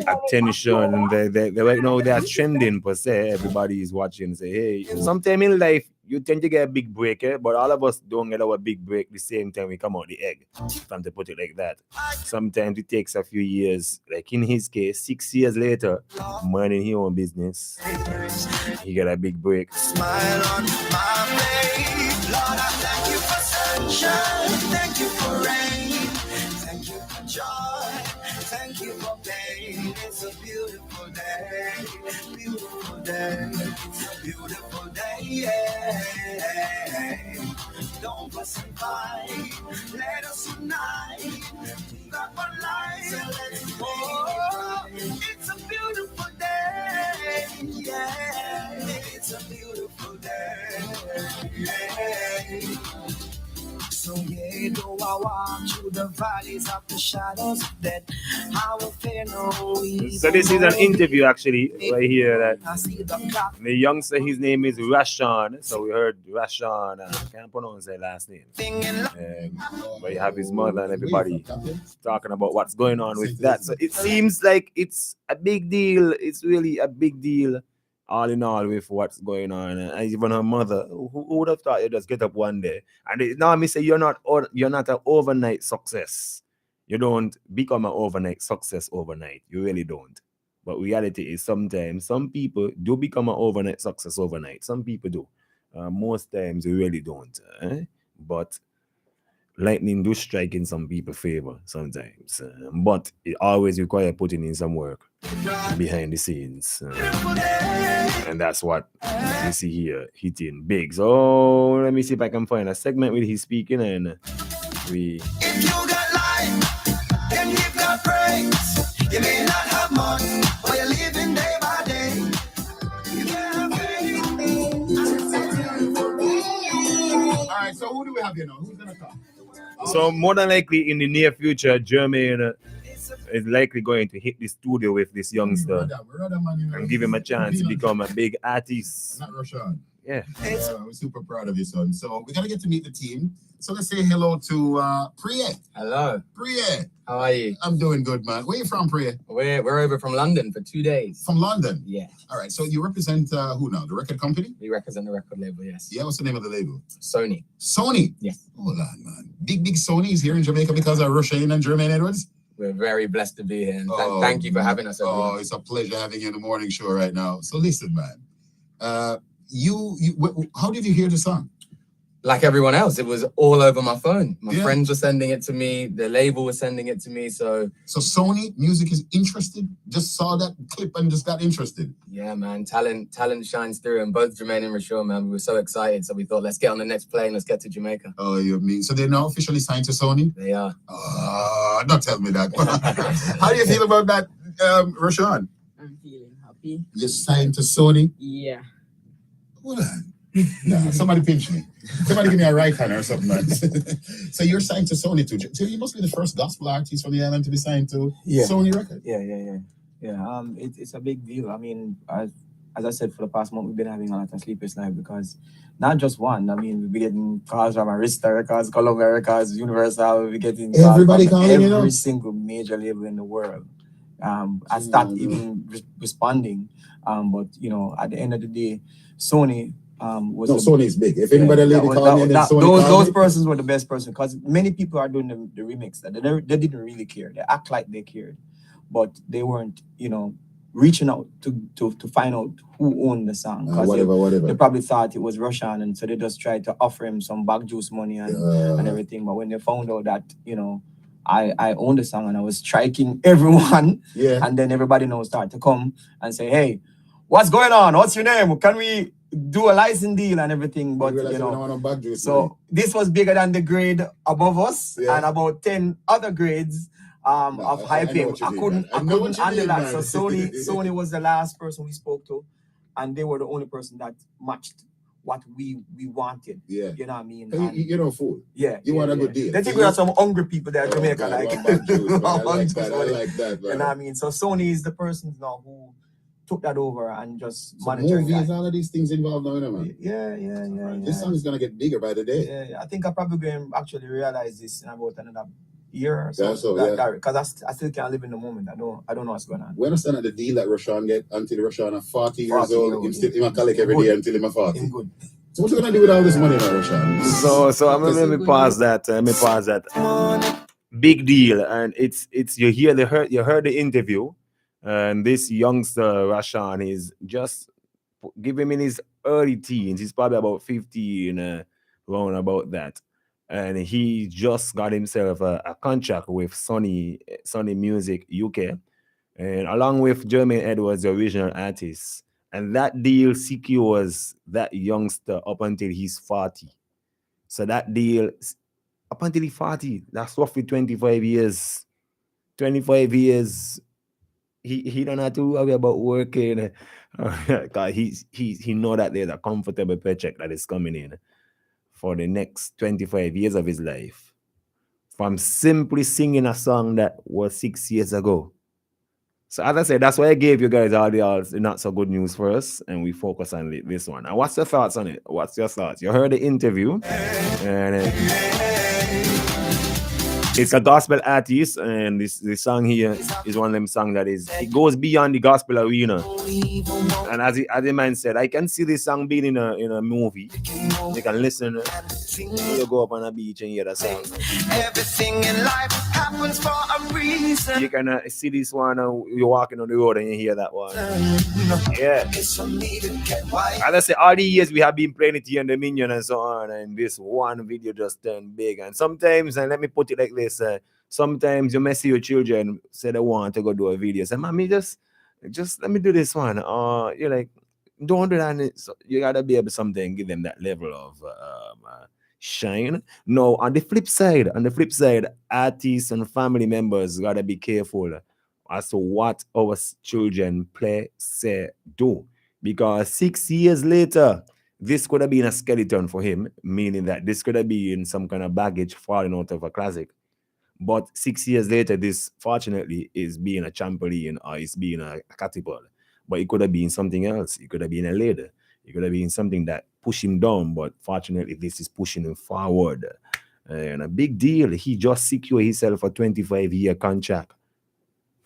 attention. They right now they are trending per se. Everybody is watching and say, hey, sometime in life you tend to get a big break, but all of us don't get our big break the same time we come out the egg, if I'm to put it like that. Sometimes it takes a few years, like in his case, 6 years later, minding his own business, he got a big break. Smile on my face, Lord, I thank you for sunshine, thank you for rain, thank you for joy, thank you for pain. It's a beautiful day, beautiful day, it's a beautiful day, yeah. don't fuss and fight. Let us unite. We got one life, so let's go. It's a beautiful day. Yeah, it's a beautiful day. Yeah. So yeah, though I walk through the valleys of the shadows of death, I will fear no evil. So this is an interview actually right here that I see the clock. the youngster, his name is Rashawn. So we heard Rashawn. I can't pronounce their last name. But you have his mother and everybody talking about what's going on with that. So it seems like it's a big deal. It's really a big deal, all in all, with what's going on. And even her mother, who would have thought you just get up one day and now me say you're not an overnight success. You don't become an overnight success overnight. You really don't. But reality is sometimes some people do become an overnight success overnight. Some people do. Most times you really don't. But lightning do strike in some people's favor sometimes. But it always requires putting in some work behind the scenes. And that's what you see here hitting big. So let me see if I can find a segment with his speaking and we... If you got life, then you've got praise. You may not have money, but you're living day by day. You can have faith. All right, so who do we have here now? Who's going to talk? So more than likely in the near future, Jermaine is likely going to hit the studio with this youngster and give him a chance to become a big artist. Not Rashawn. Yeah. We're super proud of you, son. So we got to get to meet the team. So let's say hello to Priya. Hello. Priya. How are you? I'm doing good, man. Where you from, Priya? We're over from London for 2 days. From London? Yeah. All right. So you represent who now? The record company? We represent the record label, yes. Yeah. What's the name of the label? Sony. Sony? Yes. Hold on, man. Big Sony is here in Jamaica because of Roshane and Jermaine Edwards? We're very blessed to be here. And thank you for having us. Oh, it's a pleasure having you in the morning show right now. So listen, man. How did you hear the song? Like everyone else, it was all over my phone. My friends were sending it to me. The label was sending it to me. So Sony Music is interested? Just saw that clip and just got interested? Yeah, man. Talent shines through. And both Jermaine and Rashawn, man, we were so excited. So we thought, let's get on the next plane. Let's get to Jamaica. Oh, you mean? So they're now officially signed to Sony? They are. Don't tell me that. How do you feel about that, Rashawn? I'm feeling happy. You're signed to Sony? Yeah. Hold on. Nah, somebody pinch me. Somebody give me a right hand or something, man. So you're signed to Sony too. So you must be the first gospel artist from the island to be signed to Sony Records. Yeah. It's a big deal. I mean, as I said, for the past month, we've been having a lot of sleepless nights because not just one. I mean, we've been getting calls from Arista Records, Columbia Records, Universal. We're getting calls everybody from calling, every single major label in the world. I start even responding. But at the end of the day, Sony Sony is big. If anybody those persons were the best person because many people are doing the remix that they didn't really care. They act like they cared, but they weren't, reaching out to find out who owned the song. Whatever. They probably thought it was Russian, and so they just tried to offer him some back juice money and everything. But when they found out that I owned the song and I was striking everyone, and then everybody now started to come and say, "Hey, what's going on? What's your name? Can we do a license deal and everything?" But so this was bigger than the grade above us and about 10 other grades of high pay. I couldn't handle that. So Sony was the last person we spoke to, and they were the only person that matched what we wanted. Yeah. You know what I mean? You don't fool. Yeah. You want a good deal. They think we have some hungry people there in Jamaica. I like that. You know what I mean? So Sony is the person now who took that over and just monitoring movies, all of these things involved now, man. Yeah. This song is gonna get bigger by the day. Yeah. I think I probably going to actually realize this in about another year or so. Because I still can't live in the moment. I don't know what's going on. We understand that the deal that Rashawn get until Rashawn is 40 years old, him still collect every day until he's 40. Good. So what you gonna do with all this money now, Rashawn? So I'm gonna let me pause that. Big deal, and it's you heard the interview. And this youngster, Rashawn, is just give him in his early teens. He's probably about 15, around about that. And he just got himself a contract with Sony Music UK, and along with Jermaine Edwards, the original artist. And that deal secures that youngster up until he's 40. So that deal up until the 40, that's roughly 25 years. 25 years. He don't have to worry about working. Cause he know that there's a comfortable paycheck that is coming in for the next 25 years of his life. From simply singing a song that was 6 years ago. So as I said, that's why I gave you guys all the not so good news first, and we focus on this one. And what's your thoughts on it? What's your thoughts? You heard the interview, and it's a gospel artist, and this song here is one of them songs that it goes beyond the gospel arena. And as the man said, I can see this song being in a movie. You can listen. You go up on a beach and hear that song. Everything in life happens for a reason. You can see this one. You're walking on the road and you hear that one. Yeah. As I say, all the years we have been playing it here in Dominion and so on, and this one video just turned big. And sometimes, and let me put it like this, sometimes you may see your children say they want to go do a video. Say, mommy, just let me do this one. You're like, don't do that. So you gotta be able to something give them that level of shine. No, on the flip side, artists and family members gotta be careful as to what our children play, say, do. Because 6 years later, this could have been a skeleton for him, meaning that this could have been some kind of baggage falling out of a closet. But 6 years later, this fortunately is being a trampoline or it's being a catapult. But it could have been something else. It could have been a ladder. It could have been something that pushed him down. But fortunately, this is pushing him forward. And a big deal. He just secured himself a 25-year contract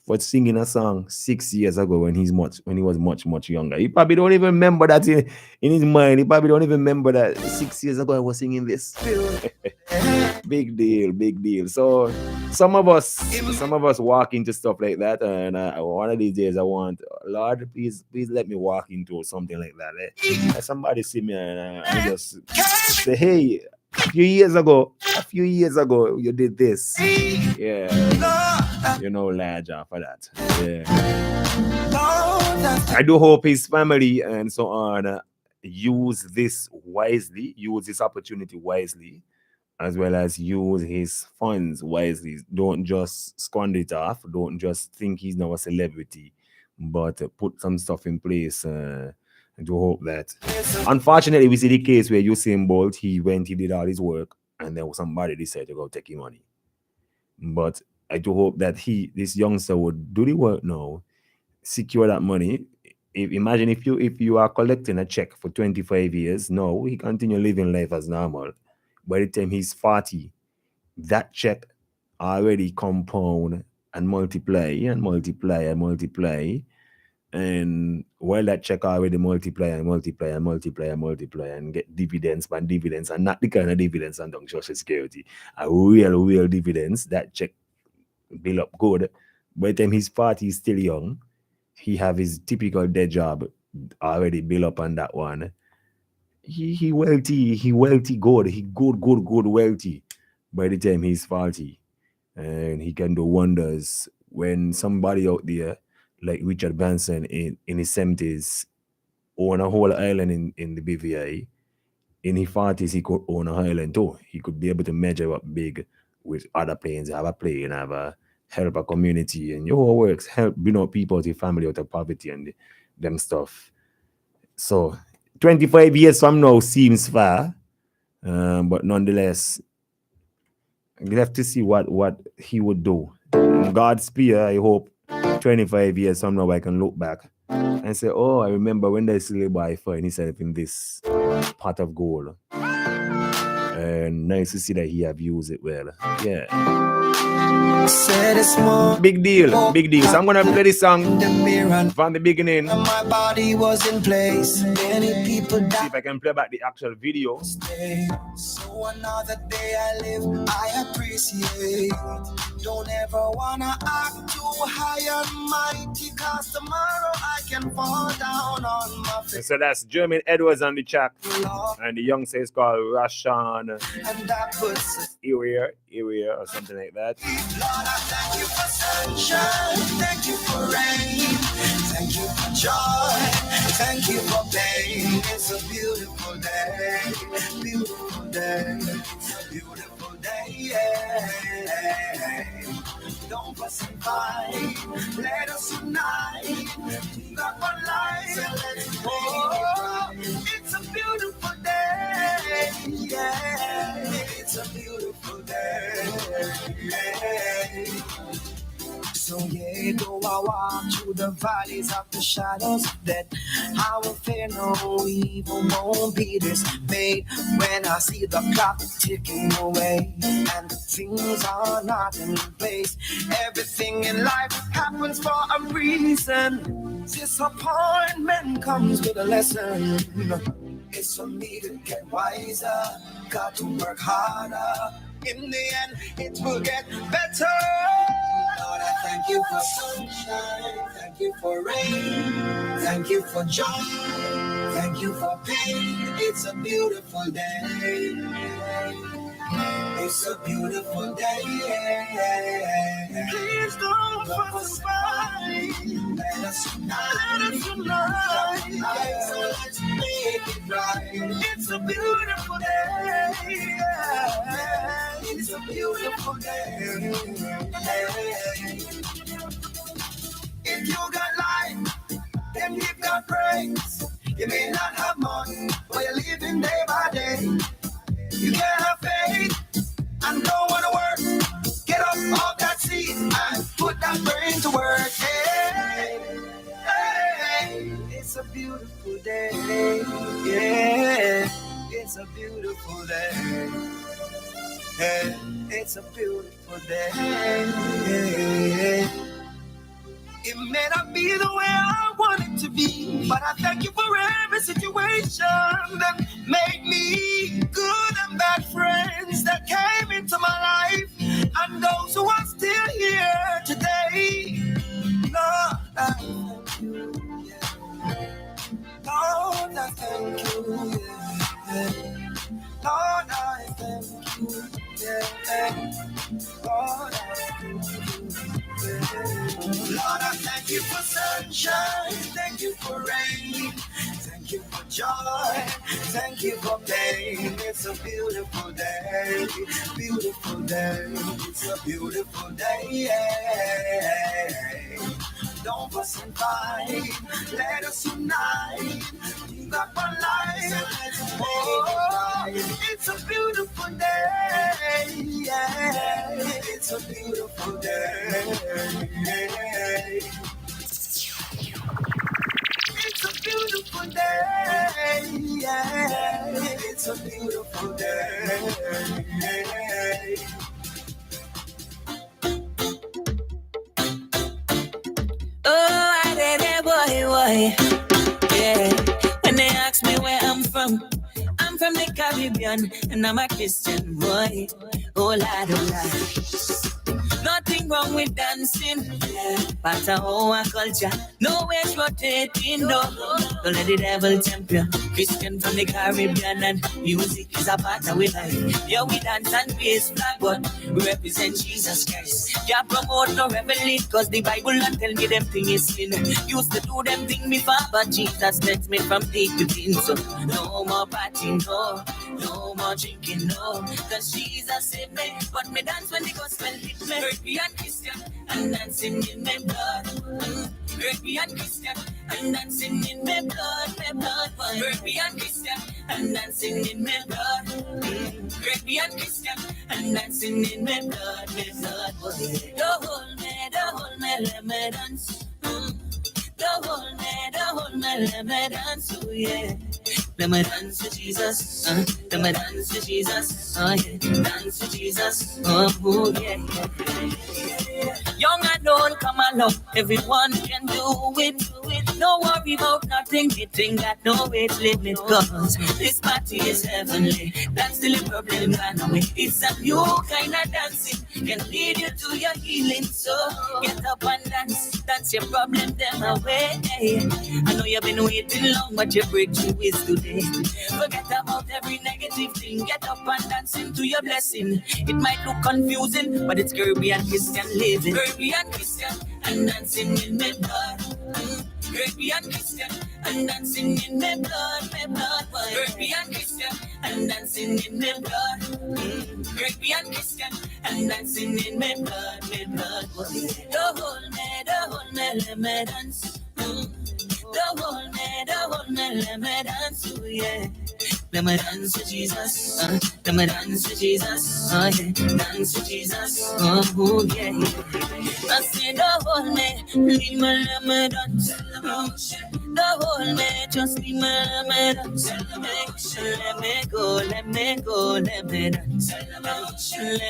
for singing a song 6 years ago when he was much younger. He probably don't even remember that in his mind. He probably don't even remember that 6 years ago I was singing this. Big deal. So some of us walk into stuff like that, and one of these days I want, Lord, please let me walk into something like that. Somebody see me and I just say, hey, a few years ago you did this. Yeah. You know, Elijah for that. Yeah. I do hope his family and so on use this opportunity wisely, as well as use his funds wisely. Don't just squander it off. Don't just think he's now a celebrity, but put some stuff in place to hope that. Unfortunately, we see the case where Usain Bolt, he did all his work, and then somebody decided to go take his money. But I do hope that this youngster would do the work now, secure that money. Imagine if you are collecting a check for 25 years, no, he continue living life as normal. By the time he's 40, that check already compound and multiply. And while that check already multiply and get dividends and not the kind of dividends on Social Security, a real dividends, that check build up good. By the time he's 40, he's still young. He have his typical day job already built up on that one. He wealthy good. He good wealthy by the time he's 40. And he can do wonders. When somebody out there like Richard Branson in his 70s own a whole island in the BVI, in his 40s he could own an island too. He could be able to measure up big with other planes, have a plane, have a help a community, and your works help people out of family out of poverty and them stuff. So 25 years from now seems far, but nonetheless, we have to see what he would do. God's spear, I hope 25 years from now I can look back and say, oh, I remember when this little boy found himself in this pot of gold. And nice to see that he have used it well. Yeah. Big deal. So I'm gonna play this song from the beginning. My body was in place. Many people died. See if I can play back the actual video. So another day I live, I appreciate Don't ever wanna act too high and mighty, cause tomorrow I can fall down on my face. So that's Jermaine Edwards on the track. And the young is called Rashan And that puts Iria or something like that. Lord, I thank you for sunshine, thank you for rain, thank you for joy, thank you for pain. It's a beautiful day, beautiful day, beautiful day, yeah. Don't fuss and fight, let us unite. We got one life, oh, it's a beautiful day, yeah. It's a beautiful day, yeah. So yeah, though I walk through the valleys of the shadows of death, I will fear no evil, won't be dismayed. When I see the clock ticking away and things are not in place, everything in life happens for a reason. Disappointment comes with a lesson. It's for me to get wiser, got to work harder. In the end, it will get better. Lord, I thank you for sunshine, thank you for rain, thank you for joy, thank you for pain. It's a beautiful day. It's a beautiful day. Please don't fuss us by. Let us unite. So let's make it right. It's a beautiful day. It's a beautiful day. If you got life, then you've got praise. You may not have money, but you're living day by day. You can't have faith and don't want to work. Get up off that seat and put that brain to work. Hey, hey, it's a beautiful day. Yeah, it's a beautiful day. Hey, it's a beautiful day. Yeah. It may not be the way I want it to be, but I thank you for every situation that made me good and bad friends that came into my life, and those who are still here today. Lord, I thank you. Lord, I thank you. Lord, I thank you. Lord, I thank you. Lord, I thank you for sunshine, thank you for rain, thank you for joy, thank you for pain. It's a beautiful day, beautiful day. It's a beautiful day, yeah. Don't fuss and fight, let us unite. We got one life, oh, it's a beautiful day, yeah. It's a beautiful day. It's a beautiful day, yeah. It's a beautiful day. Oh, I did it, boy. Yeah. When they ask me where I'm from the Caribbean, and I'm a Christian boy. Oh, Lord, oh, Lord. Nothing wrong with dancing, part of our culture. No ways rotating, no. Don't let the devil tempt you. Christian from the Caribbean, and music is a part of our life. Yeah, we dance and raise flag, but we represent Jesus Christ. Yeah, promote no revelation, cause the Bible don't tell me them thing is sin. Used to do them thing before, but Jesus sets me from deep within. So no more partying, no more drinking, no. Cause Jesus saved me, but me dance when the gospel hit me. European Christian and dancing in my blood. European Christian and dancing in my blood, my blood. European Christian and dancing in my blood. European Christian and dancing in my blood, my blood. Don't hold me, let me dance. Don't hold me, let me dance, oh yeah. Let me dance to Jesus, let me dance to Jesus, oh yeah. Dance to Jesus, oh yeah. Young and old, come along, everyone can do it. No worry about nothing, getting got no weight limit. Cause this party is heavenly, that's still a problem, run away. It's a new kind of dancing, can lead you to your healing. So get up and dance your problem them away. I know you've been waiting long, but your breakthrough is today. Forget about every negative thing. Get up and dance into your blessing. It might look confusing, but it's Caribbean Christian living. Caribbean Christian and dancing in my blood. Caribbean Christian and dancing in my blood, my blood. Caribbean Christian and dancing in my blood. Caribbean Christian and dancing in my blood, my blood. Don't hold me, let me dance. Don't hold me, let me dance, oh yeah. Let me dance to Jesus, let me dance to Jesus, oh yeah. Dance to Jesus, oh yeah. I say don't hold me, leave me, let me dance. Don't hold me, just leave me, let me dance. Let me go, let me go, let me dance. Let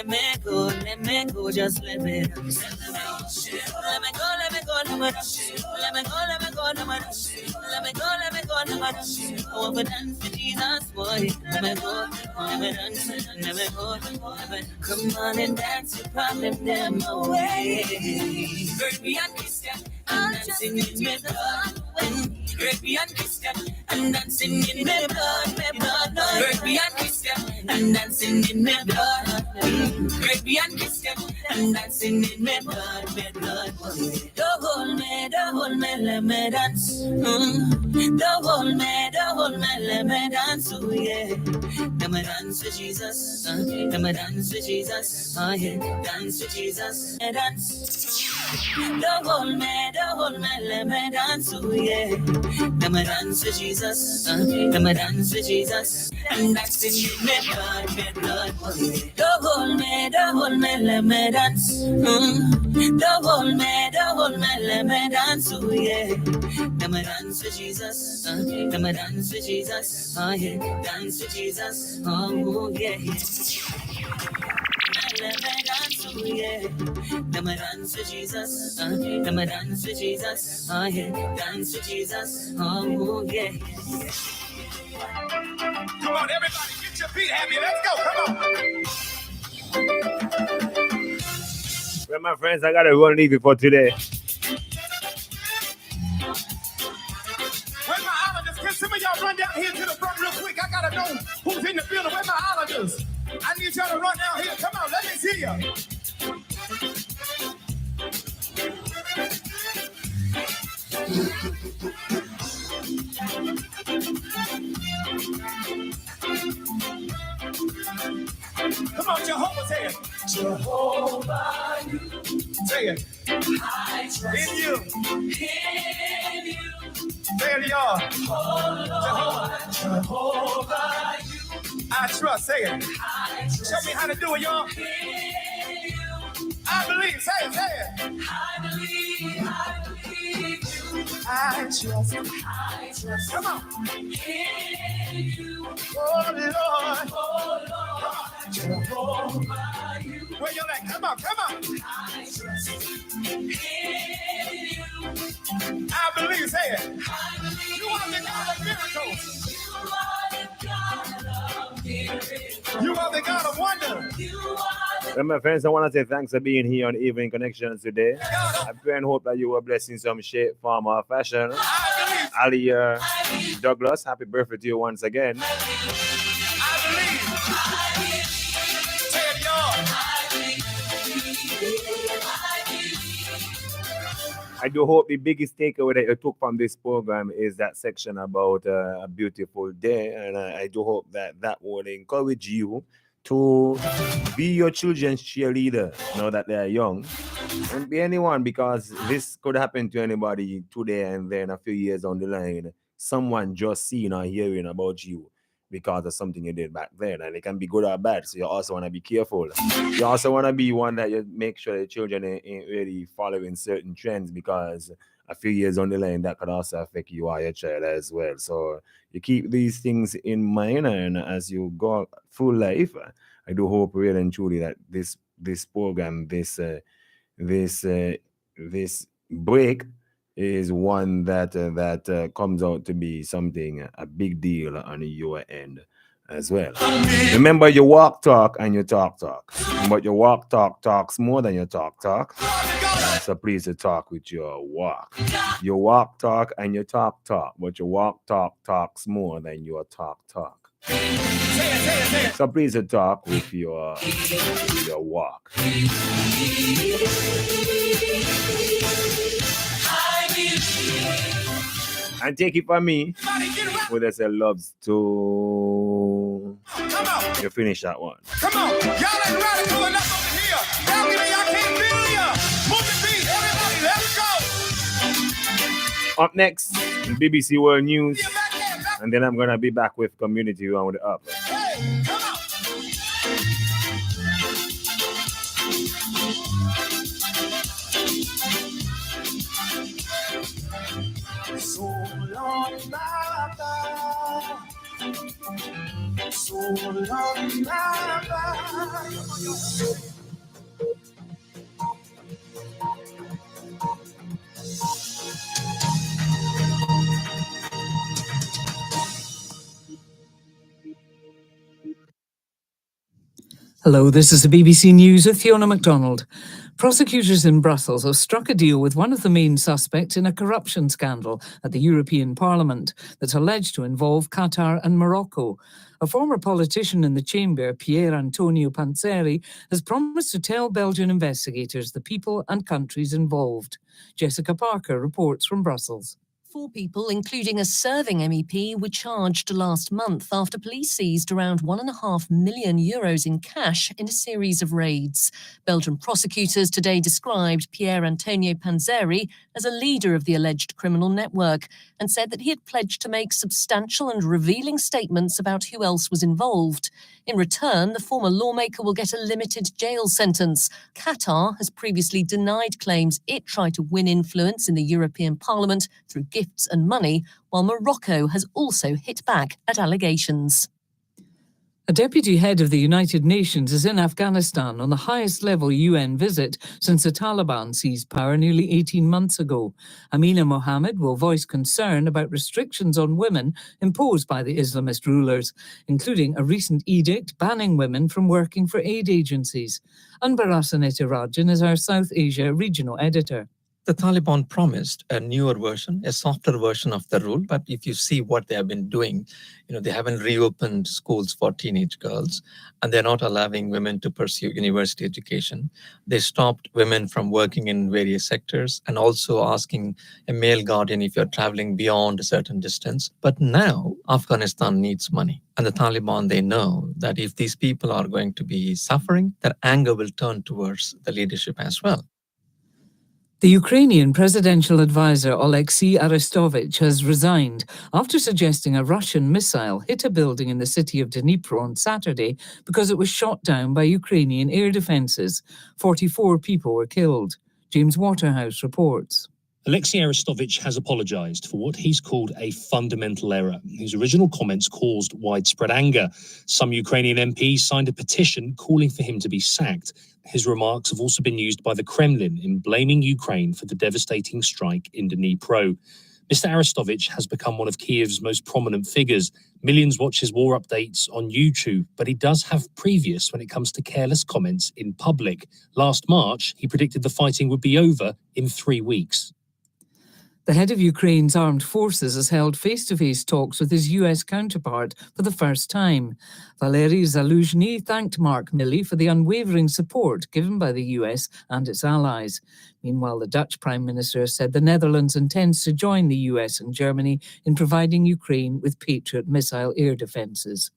me go, just let me dance. Let me go, let me go, let me dance. Let me go, let me go, let me dance. Let me go, let me go, let me dance. I want to dance to Jesus, boy. Let me go, let me dance. Let me go, let me come on and dance your problem them away. Caribbean Christian, I'm dancing in my blood. Caribbean Christian, I'm dancing in my blood, my blood. Caribbean Christian, I'm dancing in my blood. Caribbean Christian, I'm dancing in my blood, my blood. Don't hold me, let me dance. Don't hold me, let me dance, oh yeah. Let me dance to Jesus, let me dance to Jesus, oh yeah. Dance to Jesus, dance. Don't hold me, let me dance, oh yeah. Let me dance to Jesus, let me dance to Jesus, and that's in my blood. Don't hold me, let me dance. Don't hold me, let me dance, oh yeah. Let me dance to Jesus, let me dance to Jesus, oh yeah. Dance to Jesus, oh yeah. Let me dance, oh yeah. Let me dance to Jesus, let me dance to Jesus, oh yeah. Dance to Jesus, oh yeah. Come on, everybody, get your feet happy. Let's go. Come on. Well, my friends, I gotta run leave it for today. Where my islanders? Can some of y'all run down here to the front real quick? I gotta know who's in the building. Where my islanders? I need y'all to run down here. Come on, let me see ya. Come on, Jehovah, say it. Jehovah, you. Say it. I trust in you. In you. Say it, y'all. Oh, Lord, Jehovah, you. I trust. Say it. I trust. Show me how to do it, y'all. In you. I believe. Say it. Say it. I believe you. I trust. Come on. In you. Oh, Lord. Jehovah, you. Where you at? Come on. I trust in you. I believe. Say it. I believe. You are the God of miracles. You are the God of wonder. Well, my friends, I want to say thanks for being here on Evening Connections today. I pray and hope that you were blessed in some shape, form, or fashion. Ali Douglas, happy birthday to you once again. I do hope the biggest takeaway that you took from this program is that section about a beautiful day, and I do hope that that will encourage you to be your children's cheerleader now that they are young. Don't be anyone, because this could happen to anybody today, and then a few years down the line, someone just seeing or hearing about you because of something you did back then, and it can be good or bad. So you also want to be careful. You also want to be one that you make sure the children ain't really following certain trends, because a few years on the line that could also affect you or your child as well. So you keep these things in mind, and as you go through life, I do hope really and truly that this program, this break is one that comes out to be something, a big deal on your end as well. Remember, you walk talk and you talk talk. But your walk talk talks more than your talk talk. So please to talk with your walk. You walk talk and you talk talk, but your walk talk talks more than your talk talk. So please to talk with your walk. And take it from me, with us a love to you finish that one. Come on, y'all ain't radical enough over here. Balcony, I can't feel ya. Move the beat, everybody, let's go. Up next, BBC World News, and then I'm gonna be back with Community Round Up. Hey, come on. So long, Baba. So long, Baba. Hello, this is the BBC News with Fiona MacDonald. Prosecutors in Brussels have struck a deal with one of the main suspects in a corruption scandal at the European Parliament that's alleged to involve Qatar and Morocco. A former politician in the chamber, Pier Antonio Panzeri, has promised to tell Belgian investigators the people and countries involved. Jessica Parker reports from Brussels. 4 people, including a serving MEP, were charged last month after police seized around €1.5 million in cash in a series of raids. Belgian prosecutors today described Pier Antonio Panzeri as a leader of the alleged criminal network and said that he had pledged to make substantial and revealing statements about who else was involved. In return, the former lawmaker will get a limited jail sentence. Qatar has previously denied claims it tried to win influence in the European Parliament through gifts and money, while Morocco has also hit back at allegations. A deputy head of the United Nations is in Afghanistan on the highest level UN visit since the Taliban seized power nearly 18 months ago. Amina Mohammed will voice concern about restrictions on women imposed by the Islamist rulers, including a recent edict banning women from working for aid agencies. Anbara Nitarajan is our South Asia regional editor. The Taliban promised a newer version, a softer version of the rule, but if you see what they have been doing, they haven't reopened schools for teenage girls, and they're not allowing women to pursue university education. They stopped women from working in various sectors and also asking a male guardian if you're traveling beyond a certain distance. But now Afghanistan needs money. And the Taliban, they know that if these people are going to be suffering, their anger will turn towards the leadership as well. The Ukrainian presidential advisor Oleksiy Arestovich has resigned after suggesting a Russian missile hit a building in the city of Dnipro on Saturday because it was shot down by Ukrainian air defenses. 44 people were killed. James Waterhouse reports. Oleksiy Arestovich has apologized for what he's called a fundamental error. His original comments caused widespread anger. Some Ukrainian MPs signed a petition calling for him to be sacked. His remarks have also been used by the Kremlin in blaming Ukraine for the devastating strike in Dnipro. Mr. Arestovich has become one of Kiev's most prominent figures. Millions watch his war updates on YouTube, but he does have previous when it comes to careless comments in public. Last March, he predicted the fighting would be over in 3 weeks. The head of Ukraine's armed forces has held face-to-face talks with his US counterpart for the first time. Valery Zaluzhny thanked Mark Milley for the unwavering support given by the US and its allies. Meanwhile, the Dutch Prime Minister said the Netherlands intends to join the US and Germany in providing Ukraine with Patriot missile air defenses.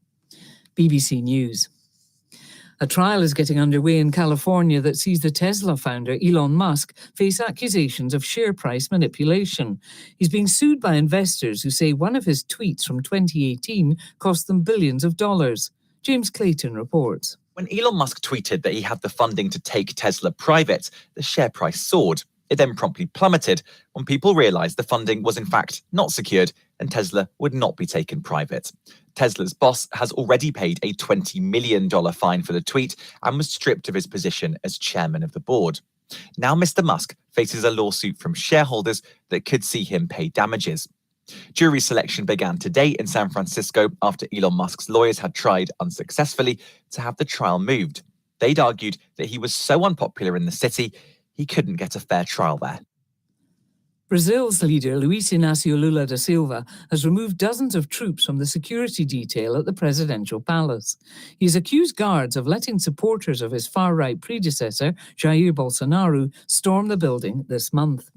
BBC News. A trial is getting underway in California that sees the Tesla founder, Elon Musk, face accusations of share price manipulation. He's being sued by investors who say one of his tweets from 2018 cost them billions of dollars. James Clayton reports. When Elon Musk tweeted that he had the funding to take Tesla private, the share price soared. It then promptly plummeted when people realized the funding was in fact not secured and Tesla would not be taken private. Tesla's boss has already paid a $20 million fine for the tweet and was stripped of his position as chairman of the board. Now Mr. Musk faces a lawsuit from shareholders that could see him pay damages. Jury selection began today in San Francisco after Elon Musk's lawyers had tried unsuccessfully to have the trial moved. They'd argued that he was so unpopular in the city, he couldn't get a fair trial there. Brazil's leader, Luiz Inácio Lula da Silva, has removed dozens of troops from the security detail at the presidential palace. He's accused guards of letting supporters of his far-right predecessor, Jair Bolsonaro, storm the building this month.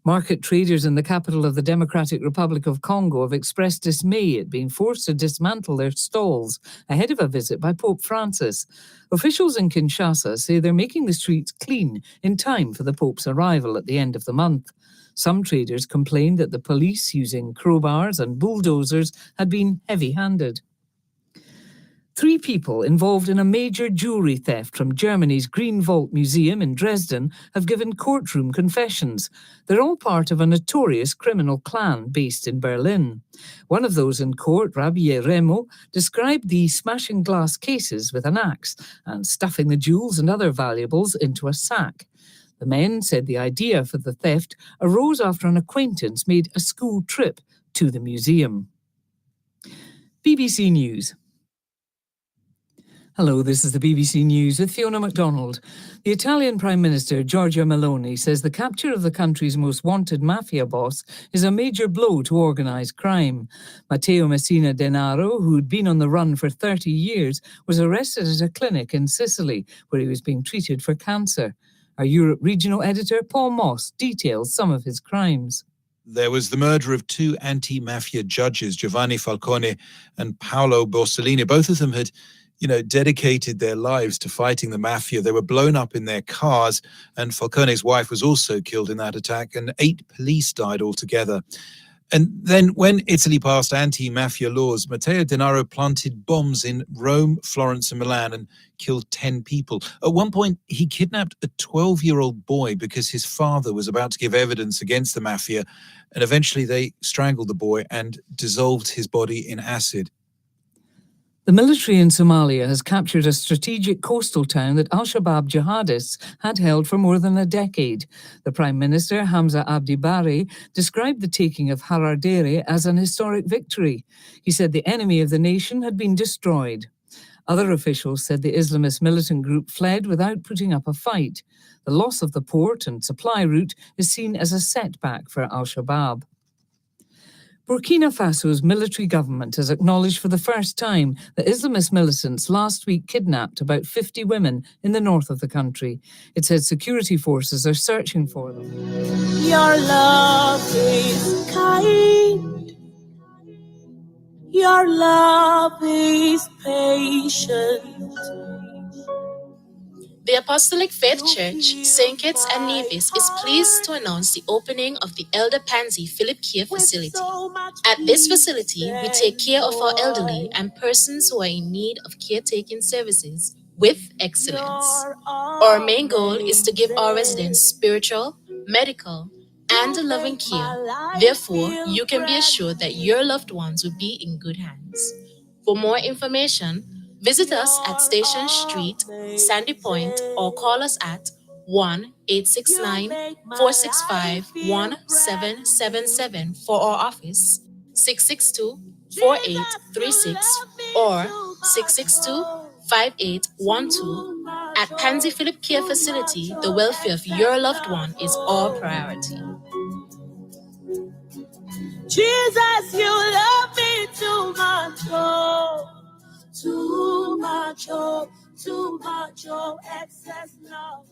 Market traders in the capital of the Democratic Republic of Congo have expressed dismay at being forced to dismantle their stalls ahead of a visit by Pope Francis. Officials in Kinshasa say they're making the streets clean in time for the Pope's arrival at the end of the month. Some traders complained that the police, using crowbars and bulldozers, had been heavy-handed. 3 people involved in a major jewellery theft from Germany's Green Vault Museum in Dresden have given courtroom confessions. They're all part of a notorious criminal clan based in Berlin. One of those in court, Rabie Remo, described the smashing glass cases with an axe and stuffing the jewels and other valuables into a sack. The men said the idea for the theft arose after an acquaintance made a school trip to the museum. BBC News. Hello, this is the BBC News with Fiona MacDonald. The Italian Prime Minister, Giorgia Meloni, says the capture of the country's most wanted mafia boss is a major blow to organised crime. Matteo Messina Denaro, who'd been on the run for 30 years, was arrested at a clinic in Sicily, where he was being treated for cancer. Our Europe regional editor, Paul Moss, details some of his crimes. There was the murder of 2 anti-mafia judges, Giovanni Falcone and Paolo Borsellino. Both of them had dedicated their lives to fighting the mafia. They were blown up in their cars, and Falcone's wife was also killed in that attack, and 8 police died altogether. And then when Italy passed anti-mafia laws, Matteo Denaro planted bombs in Rome, Florence and Milan and killed 10 people. At one point, he kidnapped a 12-year-old boy because his father was about to give evidence against the mafia, and eventually they strangled the boy and dissolved his body in acid. The military in Somalia has captured a strategic coastal town that al-Shabaab jihadists had held for more than a decade. The Prime Minister, Hamza Abdi Barre, described the taking of Haradere as an historic victory. He said the enemy of the nation had been destroyed. Other officials said the Islamist militant group fled without putting up a fight. The loss of the port and supply route is seen as a setback for al-Shabaab. Burkina Faso's military government has acknowledged for the first time that Islamist militants last week kidnapped about 50 women in the north of the country. It said security forces are searching for them. Your love is kind. Your love is patient. The Apostolic Faith Church, St. Kitts and Nevis, is pleased to announce the opening of the Elder Pansy Philip Care facility. At this facility, we take care of our elderly and persons who are in need of caretaking services with excellence. Our main goal is to give our residents spiritual, medical, and loving care. Therefore, you can be assured that your loved ones will be in good hands. For more information, visit us at Station Street, Sandy Point, or call us at 1-869-465-1777 for our office, 662-4836 or 662-5812. At Pansy Philip Care Facility, the welfare of your loved one is our priority. Jesus, you love me too much, oh. Too much, oh, excess love.